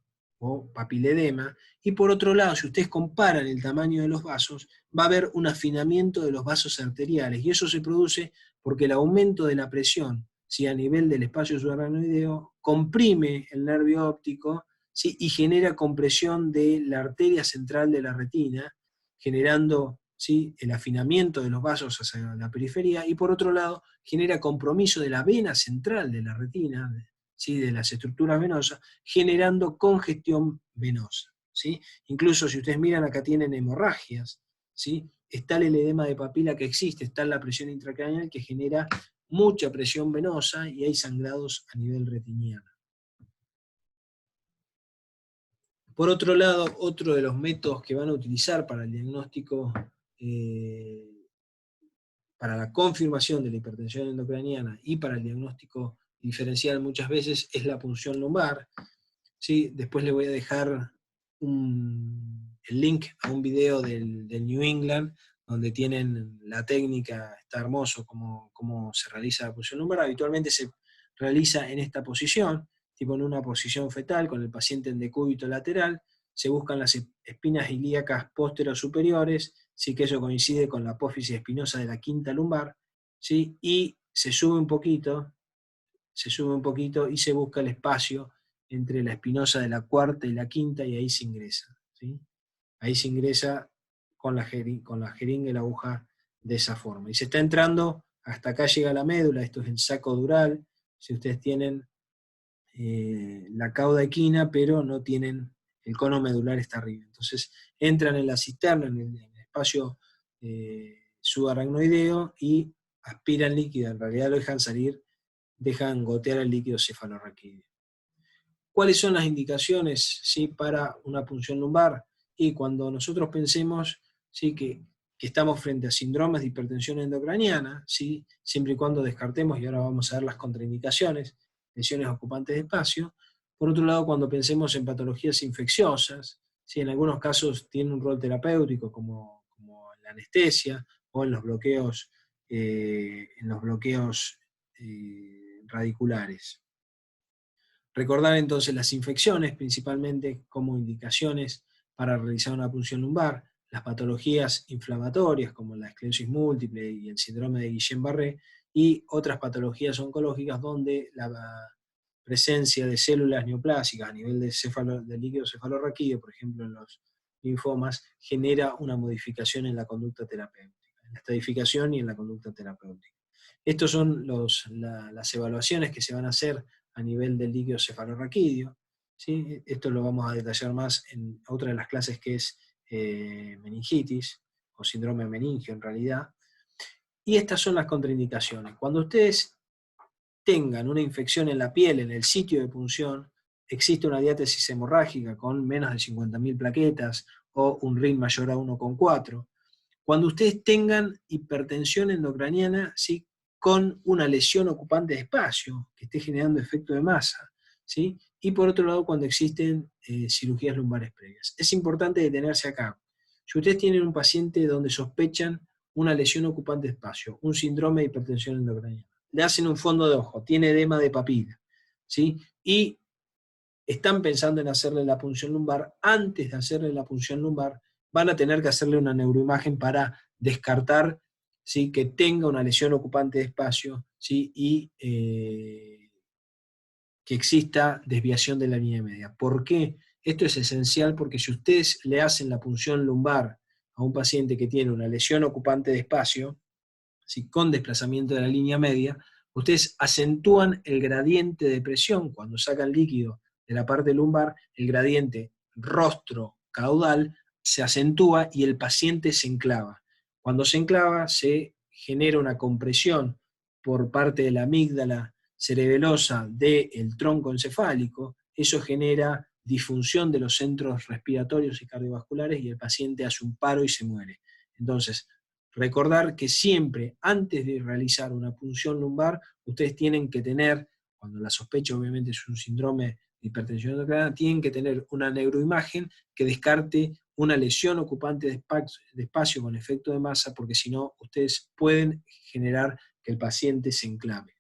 o papiledema. Y por otro lado, si ustedes comparan el tamaño de los vasos, va a haber un afinamiento de los vasos arteriales, y eso se produce porque el aumento de la presión, ¿sí? A nivel del espacio subaracnoideo comprime el nervio óptico, ¿sí? Y genera compresión de la arteria central de la retina, generando, ¿sí? El afinamiento de los vasos hacia la periferia, y por otro lado genera compromiso de la vena central de la retina, ¿sí? De las estructuras venosas, generando congestión venosa, ¿sí? Incluso si ustedes miran, acá tienen hemorragias, ¿sí? Está el edema de papila que existe, está la presión intracraneal que genera mucha presión venosa, y hay sangrados a nivel retiniano. Por otro lado, otro de los métodos que van a utilizar para el diagnóstico, para la confirmación de la hipertensión endocraniana y para el diagnóstico diferencial muchas veces, es la punción lumbar, ¿sí? Después le voy a dejar el link a un video del New England, donde tienen la técnica. Está hermoso cómo se realiza la punción lumbar. Habitualmente se realiza en esta posición, tipo en una posición fetal, con el paciente en decúbito lateral. Se buscan las espinas ilíacas posteriores superiores, sí, que eso coincide con la apófisis espinosa de la quinta lumbar, ¿sí? Y se sube un poquito y se busca el espacio entre la espinosa de la cuarta y la quinta y ahí se ingresa, ¿sí? Ahí se ingresa con la jeringa y la aguja de esa forma. Y se está entrando, hasta acá llega la médula, esto es el saco dural, si ustedes tienen la cauda equina, pero no tienen, el cono medular está arriba. Entonces entran en la cisterna, en el espacio subaracnoideo y aspiran líquido, en realidad lo dejan salir, dejan gotear el líquido cefalorraquídeo. ¿Cuáles son las indicaciones, ¿sí?, para una punción lumbar? Y cuando nosotros pensemos, ¿sí?, que estamos frente a síndromes de hipertensión endocraniana, ¿sí?, siempre y cuando descartemos, y ahora vamos a ver las contraindicaciones, lesiones ocupantes de espacio. Por otro lado, cuando pensemos en patologías infecciosas, ¿sí?, en algunos casos tiene un rol terapéutico, como la anestesia o en los bloqueos, radiculares. Recordar entonces las infecciones, principalmente como indicaciones para realizar una punción lumbar, las patologías inflamatorias como la esclerosis múltiple y el síndrome de Guillain-Barré, y otras patologías oncológicas donde la presencia de células neoplásicas a nivel del líquido cefalorraquídeo, por ejemplo en los linfomas, genera una modificación en la conducta terapéutica, en la estadificación y en la conducta terapéutica. Estas son las evaluaciones que se van a hacer a nivel del líquido cefalorraquídeo, ¿sí? Esto lo vamos a detallar más en otra de las clases, que es meningitis, o síndrome meningio en realidad. Y estas son las contraindicaciones. Cuando ustedes tengan una infección en la piel, en el sitio de punción, existe una diátesis hemorrágica con menos de 50.000 plaquetas, o un RIN mayor a 1,4. Cuando ustedes tengan hipertensión endocraniana, ¿sí?, con una lesión ocupante de espacio, que esté generando efecto de masa, ¿sí? Y por otro lado, cuando existen cirugías lumbares previas. Es importante detenerse acá. Si ustedes tienen un paciente donde sospechan una lesión ocupante de espacio, un síndrome de hipertensión endocraniana, le hacen un fondo de ojo, tiene edema de papila, ¿sí?, y están pensando en hacerle la punción lumbar, antes de hacerle la punción lumbar, van a tener que hacerle una neuroimagen para descartar, ¿sí?, que tenga una lesión ocupante de espacio, ¿sí?, y que exista desviación de la línea media. ¿Por qué? Esto es esencial porque si ustedes le hacen la punción lumbar a un paciente que tiene una lesión ocupante de espacio, ¿sí?, con desplazamiento de la línea media, ustedes acentúan el gradiente de presión cuando sacan líquido de la parte lumbar, el gradiente rostro-caudal se acentúa y el paciente se enclava. Cuando se enclava, se genera una compresión por parte de la amígdala cerebelosa del tronco encefálico, eso genera disfunción de los centros respiratorios y cardiovasculares y el paciente hace un paro y se muere. Entonces, recordar que siempre, antes de realizar una punción lumbar, ustedes tienen que tener, cuando la sospecha obviamente es un síndrome de hipertensión endocraniana, tienen que tener una neuroimagen que descarte una lesión ocupante de espacio con efecto de masa, porque si no, ustedes pueden generar que el paciente se enclave.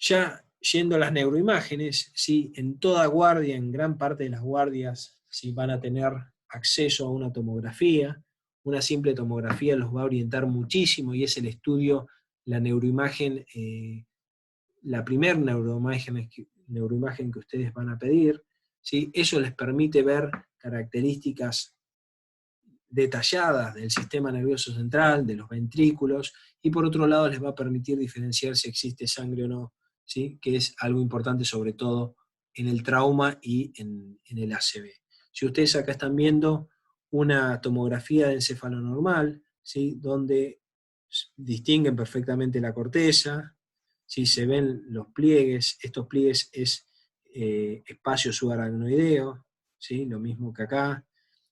Ya yendo a las neuroimágenes, ¿sí?, en toda guardia, en gran parte de las guardias, ¿sí?, van a tener acceso a una tomografía. Una simple tomografía los va a orientar muchísimo y es el estudio, la neuroimagen, la primera neuroimagen que ustedes van a pedir, ¿sí? Eso les permite ver características detalladas del sistema nervioso central, de los ventrículos, y por otro lado les va a permitir diferenciar si existe sangre o no, ¿sí?, que es algo importante sobre todo en el trauma y en el ACV. Si ustedes acá están viendo una tomografía de encéfalo normal, ¿sí?, donde distinguen perfectamente la corteza, ¿sí?, se ven los pliegues, estos pliegues es espacio subaracnoideo, ¿sí?, lo mismo que acá.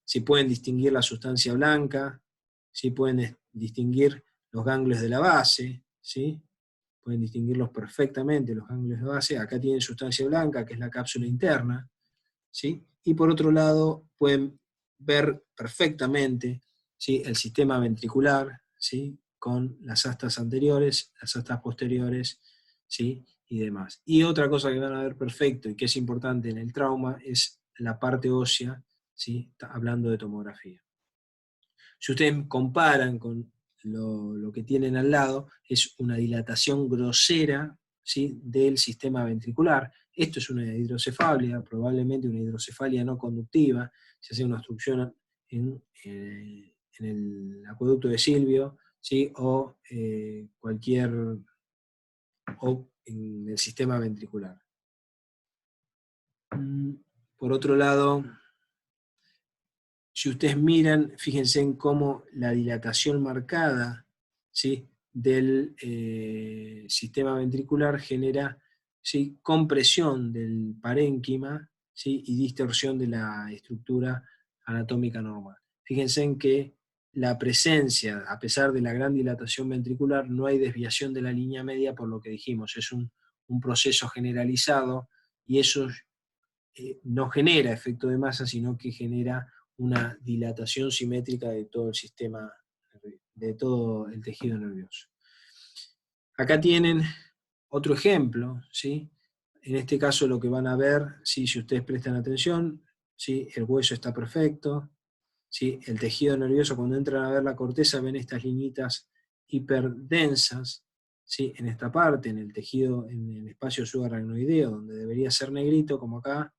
Si pueden distinguir la sustancia blanca, si pueden distinguir los ganglios de la base, ¿sí?, pueden distinguirlos perfectamente, los ganglios de base. Acá tienen sustancia blanca, que es la cápsula interna, ¿sí? Y por otro lado, pueden ver perfectamente, ¿sí?, el sistema ventricular, ¿sí?, con las astas anteriores, las astas posteriores, ¿sí?, y demás. Y otra cosa que van a ver perfecto y que es importante en el trauma es la parte ósea, ¿sí?, hablando de tomografía. Si ustedes comparan con lo que tienen al lado es una dilatación grosera, ¿sí?, del sistema ventricular. Esto es una hidrocefalia, probablemente una hidrocefalia no conductiva, se hace una obstrucción en el acueducto de Silvio, ¿sí?, o en el sistema ventricular. Por otro lado, si ustedes miran, fíjense en cómo la dilatación marcada, ¿sí?, del sistema ventricular genera, ¿sí?, compresión del parénquima, ¿sí?, y distorsión de la estructura anatómica normal. Fíjense en que la presencia, a pesar de la gran dilatación ventricular, no hay desviación de la línea media, por lo que dijimos, es un proceso generalizado, y eso no genera efecto de masa, sino que genera una dilatación simétrica de todo el sistema, de todo el tejido nervioso. Acá tienen otro ejemplo, ¿sí? En este caso lo que van a ver, ¿sí?, si ustedes prestan atención, ¿sí?, el hueso está perfecto, ¿sí?, el tejido nervioso, cuando entran a ver la corteza, ven estas liñitas hiperdensas, ¿sí?, en esta parte, en el tejido, en el espacio subaracnoideo, donde debería ser negrito, como acá,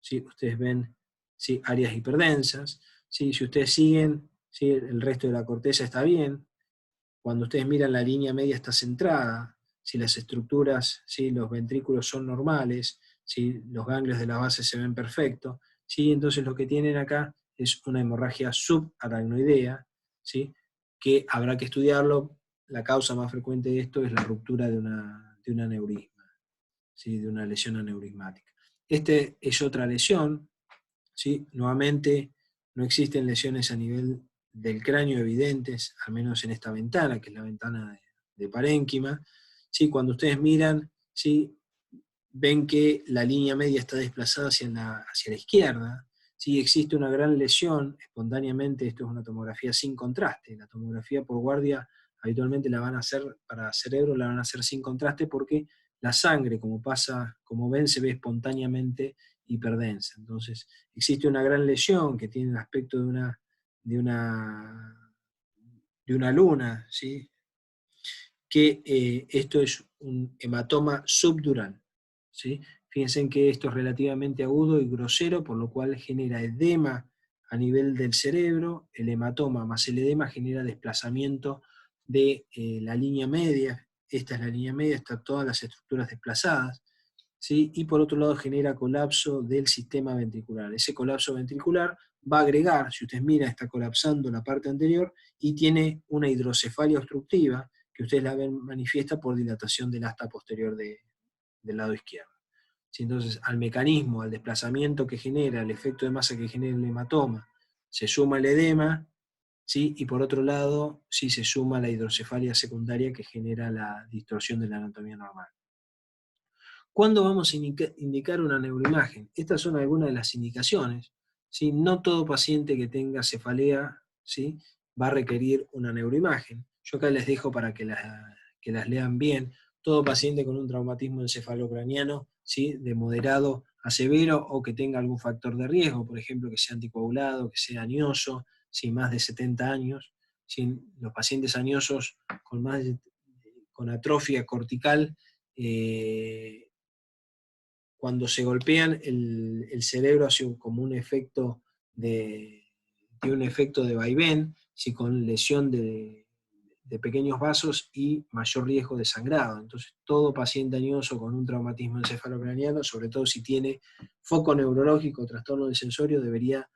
¿sí?, ustedes ven, ¿sí?, áreas hiperdensas, ¿sí?, si ustedes siguen, ¿sí?, el resto de la corteza está bien. Cuando ustedes miran, la línea media está centrada, si las estructuras, ¿sí?, los ventrículos son normales, ¿sí?, los ganglios de la base se ven perfectos, ¿sí?, entonces lo que tienen acá es una hemorragia subaracnoidea, ¿sí?, que habrá que estudiarlo. La causa más frecuente de esto es la ruptura de un aneurisma, ¿sí?, de una lesión aneurismática. Este es otra lesión, ¿sí? Nuevamente, no existen lesiones a nivel del cráneo evidentes, al menos en esta ventana, que es la ventana de parénquima. ¿Sí? Cuando ustedes miran, ¿sí?, ven que la línea media está desplazada hacia la izquierda. ¿Sí? Existe una gran lesión, espontáneamente. Esto es una tomografía sin contraste. La tomografía por guardia habitualmente la van a hacer para cerebro, la van a hacer sin contraste, porque la sangre, como ven, se ve espontáneamente hiperdensa. Entonces, existe una gran lesión que tiene el aspecto de una luna, ¿sí?, que esto es un hematoma subdural, ¿sí? Fíjense en que esto es relativamente agudo y grosero, por lo cual genera edema a nivel del cerebro. El hematoma más el edema genera desplazamiento de la línea media. Esta es la línea media, están todas las estructuras desplazadas, ¿sí? Y por otro lado genera colapso del sistema ventricular. Ese colapso ventricular va a agregar, si ustedes miran, está colapsando la parte anterior y tiene una hidrocefalia obstructiva, que ustedes la ven manifiesta por dilatación del asta posterior del lado izquierdo. ¿Sí? Entonces, al mecanismo, al desplazamiento que genera, el efecto de masa que genera el hematoma, se suma el edema, ¿sí?, y por otro lado, sí, se suma la hidrocefalia secundaria, que genera la distorsión de la anatomía normal. ¿Cuándo vamos a indicar una neuroimagen? Estas son algunas de las indicaciones, ¿sí? No todo paciente que tenga cefalea, ¿sí?, va a requerir una neuroimagen. Yo acá les dejo para que las lean bien. Todo paciente con un traumatismo encefalocraniano, ¿sí?, de moderado a severo, o que tenga algún factor de riesgo, por ejemplo, que sea anticoagulado, que sea añoso, ¿sí?, más de 70 años. ¿Sí? Los pacientes añosos con atrofia cortical, cuando se golpean, el cerebro hace como un efecto de vaivén, ¿sí?, con lesión de pequeños vasos y mayor riesgo de sangrado. Entonces, todo paciente añoso con un traumatismo encefalocraniano, sobre todo si tiene foco neurológico o trastorno del sensorio, debería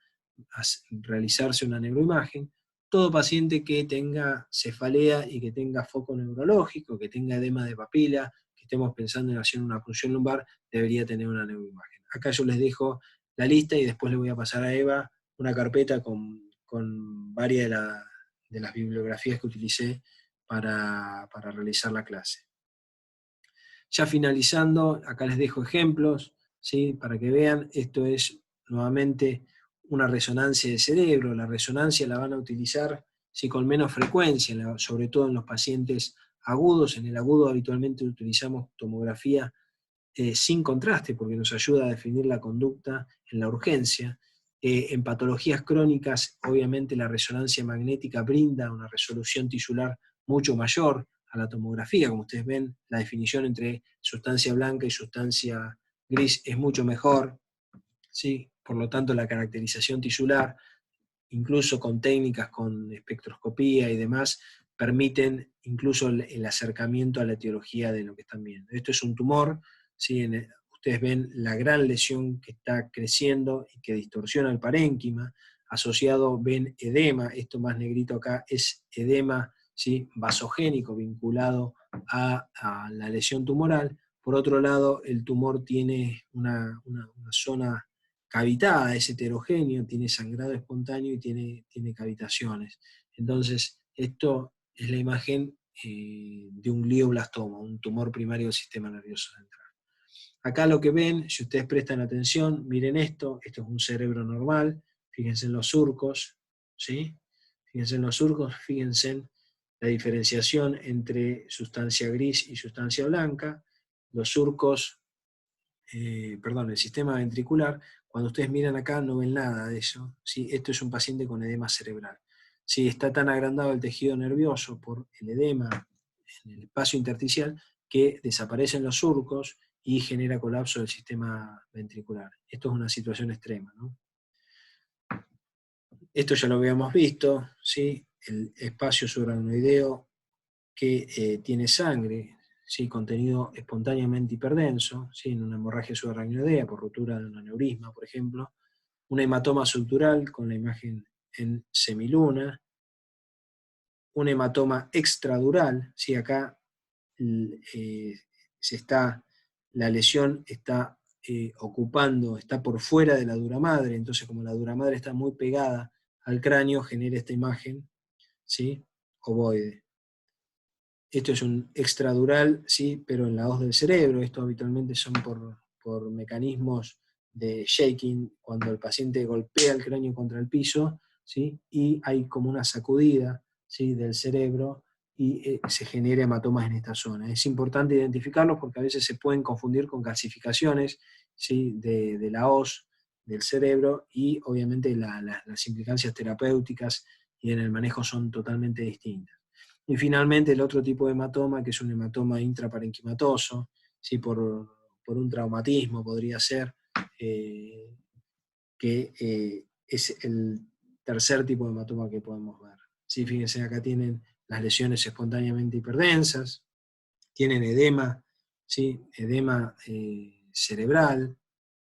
realizarse una neuroimagen. Todo paciente que tenga cefalea y que tenga foco neurológico, que tenga edema de papila, que estemos pensando en hacer una punción lumbar, debería tener una neuroimagen. Acá yo les dejo la lista y después le voy a pasar a Eva una carpeta con varias de las bibliografías que utilicé para realizar la clase. Ya finalizando, acá les dejo ejemplos, ¿sí?, para que vean. Esto es nuevamente una resonancia de cerebro. La resonancia la van a utilizar, ¿sí?, con menos frecuencia, sobre todo en los pacientes agudos. En el agudo habitualmente utilizamos tomografía sin contraste, porque nos ayuda a definir la conducta en la urgencia. En patologías crónicas, obviamente la resonancia magnética brinda una resolución tisular mucho mayor a la tomografía. Como ustedes ven, la definición entre sustancia blanca y sustancia gris es mucho mejor, ¿sí? Por lo tanto, la caracterización tisular, incluso con técnicas con espectroscopía y demás, permiten incluso el acercamiento a la etiología de lo que están viendo. Esto es un tumor, ¿sí? Ustedes ven la gran lesión que está creciendo y que distorsiona el parénquima, asociado ven edema, esto más negrito acá es edema, ¿sí? Vasogénico vinculado a la lesión tumoral. Por otro lado, el tumor tiene una zona cavitada, es heterogéneo, tiene sangrado espontáneo y tiene cavitaciones. Entonces, esto es la imagen de un glioblastoma, un tumor primario del sistema nervioso central. Acá lo que ven, si ustedes prestan atención, miren esto es un cerebro normal, fíjense en los surcos, ¿sí? Fíjense en los surcos, fíjense en la diferenciación entre sustancia gris y sustancia blanca. Los surcos, el sistema ventricular, cuando ustedes miran acá no ven nada de eso, ¿sí? Esto es un paciente con edema cerebral. ¿Sí? Está tan agrandado el tejido nervioso por el edema en el espacio intersticial que desaparecen los surcos y genera colapso del sistema ventricular. Esto es una situación extrema, ¿no? Esto ya lo habíamos visto, ¿sí? El espacio subaracnoideo que tiene sangre, ¿sí? Contenido espontáneamente hiperdenso, ¿sí? En una hemorragia subaracnoidea por rotura de un aneurisma, por ejemplo, un hematoma subdural con la imagen en semiluna, un hematoma extradural, ¿sí? Acá la lesión está ocupando, está por fuera de la dura madre, entonces como la dura madre está muy pegada al cráneo, genera esta imagen, ¿sí? Ovoide. Esto es un extradural, ¿sí? Pero en la hoz del cerebro. Esto habitualmente son por mecanismos de shaking, cuando el paciente golpea el cráneo contra el piso, ¿sí? Y hay como una sacudida, ¿sí? Del cerebro y se genera hematomas en esta zona. Es importante identificarlos porque a veces se pueden confundir con calcificaciones, ¿sí? de la hoz del cerebro, y obviamente las implicancias terapéuticas y en el manejo son totalmente distintas. Y finalmente el otro tipo de hematoma, que es un hematoma intraparenquimatoso, ¿sí? por un traumatismo podría ser, que es el tercer tipo de hematoma que podemos ver. ¿Sí? Fíjense, acá tienen las lesiones espontáneamente hiperdensas, tienen edema, ¿sí? Edema cerebral,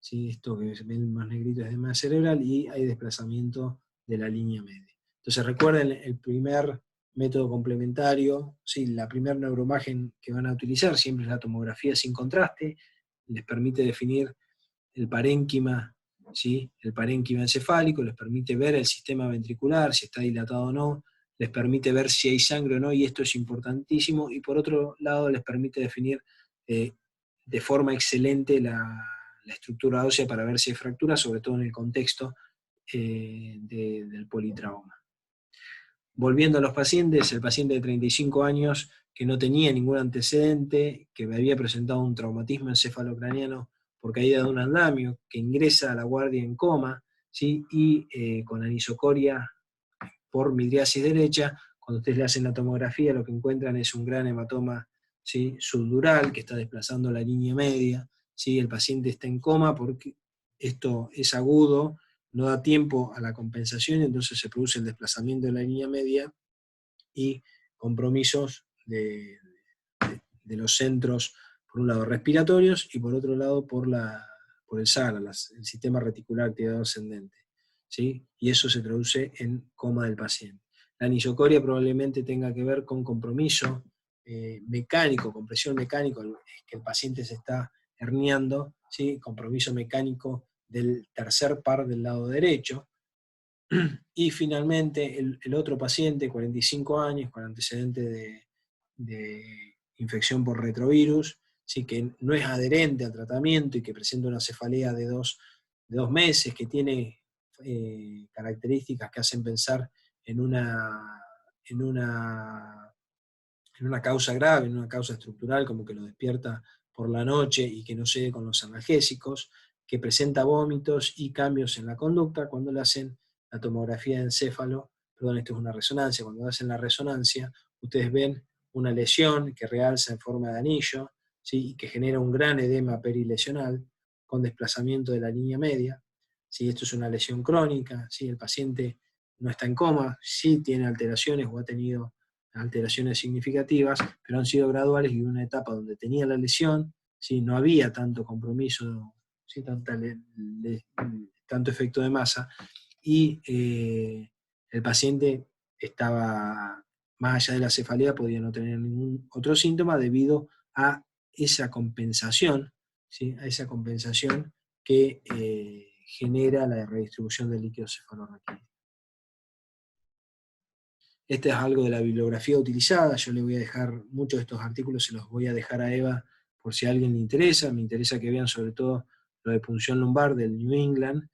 ¿sí? Esto que ven más negrito es edema cerebral, y hay desplazamiento de la línea media. Entonces recuerden el primer método complementario, ¿sí? La primera neuroimagen que van a utilizar siempre es la tomografía sin contraste, les permite definir el parénquima, ¿sí? El parénquima encefálico, les permite ver el sistema ventricular, si está dilatado o no, les permite ver si hay sangre o no, y esto es importantísimo, y por otro lado les permite definir de forma excelente la estructura ósea para ver si hay fractura, sobre todo en el contexto del politrauma. Volviendo a los pacientes, el paciente de 35 años que no tenía ningún antecedente, que me había presentado un traumatismo encefalocraniano por caída de un andamio, que ingresa a la guardia en coma, ¿sí? Y con anisocoria por midriasis derecha. Cuando ustedes le hacen la tomografía, lo que encuentran es un gran hematoma, ¿sí? Subdural que está desplazando la línea media, ¿sí? El paciente está en coma porque esto es agudo, no da tiempo a la compensación, y entonces se produce el desplazamiento de la línea media y compromisos de los centros, por un lado respiratorios y por otro lado por el SARA, el sistema reticular activado ascendente, ¿sí? Y eso se traduce en coma del paciente. La anisocoria probablemente tenga que ver con compromiso mecánico, compresión mecánico, que el paciente se está herniando, ¿sí? Compromiso mecánico del tercer par del lado derecho. Y finalmente el otro paciente, 45 años, con antecedente de infección por retrovirus, ¿sí? Que no es adherente al tratamiento y que presenta una cefalea de dos meses, que tiene características que hacen pensar en una causa grave, en una causa estructural, como que lo despierta por la noche y que no cede con los analgésicos. que presenta vómitos y cambios en la conducta. Cuando le hacen la tomografía de encéfalo, perdón, esto es una resonancia, cuando hacen la resonancia, ustedes ven una lesión que realza en forma de anillo, ¿sí? Y que genera un gran edema perilesional con desplazamiento de la línea media. ¿Sí? Esto es una lesión crónica, ¿sí? El paciente no está en coma, sí tiene alteraciones o ha tenido alteraciones significativas, pero han sido graduales y una etapa donde tenía la lesión, ¿sí? No había tanto compromiso, ¿sí? Tanto efecto de masa, y el paciente estaba, más allá de la cefalea, podía no tener ningún otro síntoma debido a esa compensación, ¿sí? A esa compensación que genera la redistribución del líquido cefalorraquídeo. Este es algo de la bibliografía utilizada. Yo le voy a dejar muchos de estos artículos, se los voy a dejar a Eva por si a alguien le interesa. Me interesa que vean sobre todo lo de punción lumbar del New England,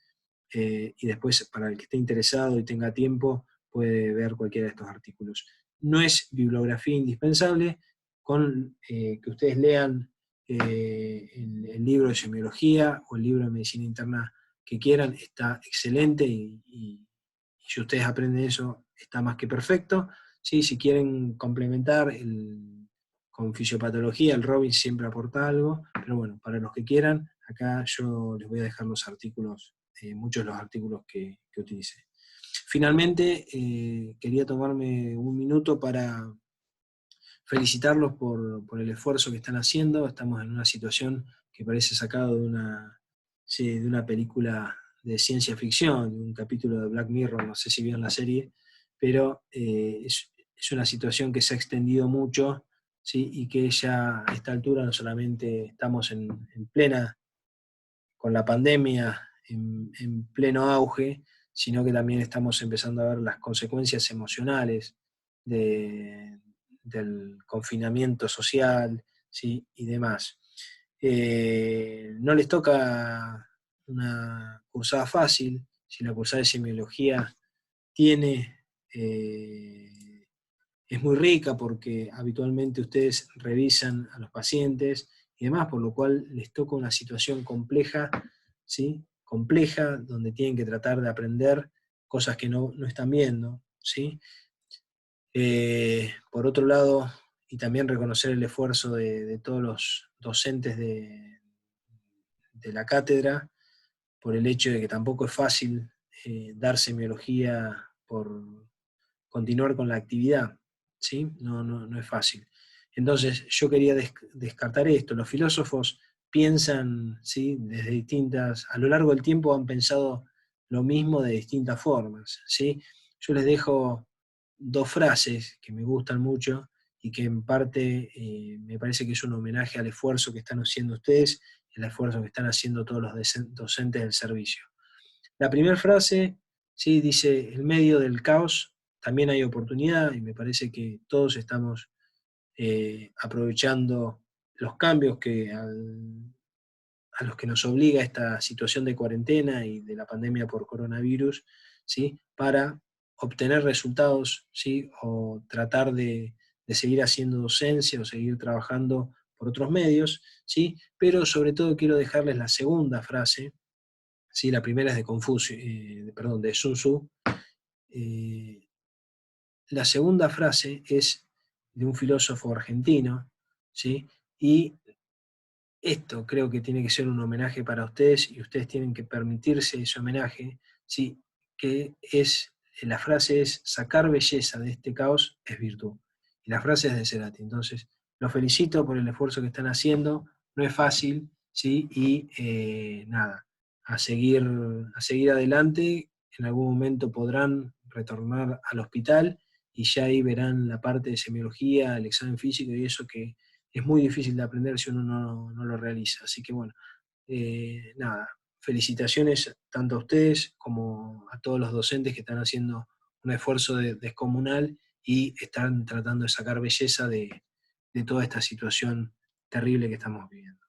y después para el que esté interesado y tenga tiempo puede ver cualquiera de estos artículos. No es bibliografía indispensable, con que ustedes lean el libro de semiología o el libro de medicina interna que quieran, está excelente y si ustedes aprenden eso está más que perfecto. ¿Sí? Si quieren complementar con fisiopatología, el Robbins siempre aporta algo, pero bueno, para los que quieran, acá yo les voy a dejar los artículos, muchos de los artículos que utilicé. Finalmente, quería tomarme un minuto para felicitarlos por el esfuerzo que están haciendo. Estamos en una situación que parece sacado de una película de ciencia ficción, de un capítulo de Black Mirror, no sé si vieron la serie, pero es una situación que se ha extendido mucho, ¿sí? Y que ya a esta altura no solamente estamos en plena, con la pandemia en pleno auge, sino que también estamos empezando a ver las consecuencias emocionales del confinamiento social, ¿sí? Y demás. No les toca una cursada fácil. Si la cursada de semiología tiene, es muy rica porque habitualmente ustedes revisan a los pacientes y demás, por lo cual les toca una situación compleja, ¿sí? Compleja, donde tienen que tratar de aprender cosas que no están viendo, ¿sí? Por otro lado, y también reconocer el esfuerzo de todos los docentes de la cátedra, por el hecho de que tampoco es fácil dar semiología por continuar con la actividad, ¿sí? No es fácil. Entonces, yo quería descartar esto. Los filósofos piensan, ¿sí? Desde distintas, a lo largo del tiempo han pensado lo mismo de distintas formas, ¿sí? Yo les dejo dos frases que me gustan mucho y que en parte me parece que es un homenaje al esfuerzo que están haciendo ustedes, el esfuerzo que están haciendo todos los docentes del servicio. La primera frase, ¿sí? Dice: en medio del caos también hay oportunidad, y me parece que todos estamos aprovechando los cambios a los que nos obliga esta situación de cuarentena y de la pandemia por coronavirus, ¿sí? Para obtener resultados, ¿sí? O tratar de seguir haciendo docencia o seguir trabajando por otros medios, ¿sí? Pero sobre todo quiero dejarles la segunda frase, ¿sí? La primera es de Confucio, de Sun Tzu. La segunda frase es de un filósofo argentino, ¿sí? Y esto creo que tiene que ser un homenaje para ustedes y ustedes tienen que permitirse ese homenaje, ¿sí? Que es, la frase es: sacar belleza de este caos es virtud. Y la frase es de Cerati. Entonces, los felicito por el esfuerzo que están haciendo, no es fácil, ¿sí? Y nada, a seguir adelante. En algún momento podrán retornar al hospital y ya ahí verán la parte de semiología, el examen físico y eso que es muy difícil de aprender si uno no lo realiza. Así que bueno, nada, felicitaciones tanto a ustedes como a todos los docentes que están haciendo un esfuerzo descomunal y están tratando de sacar belleza de toda esta situación terrible que estamos viviendo.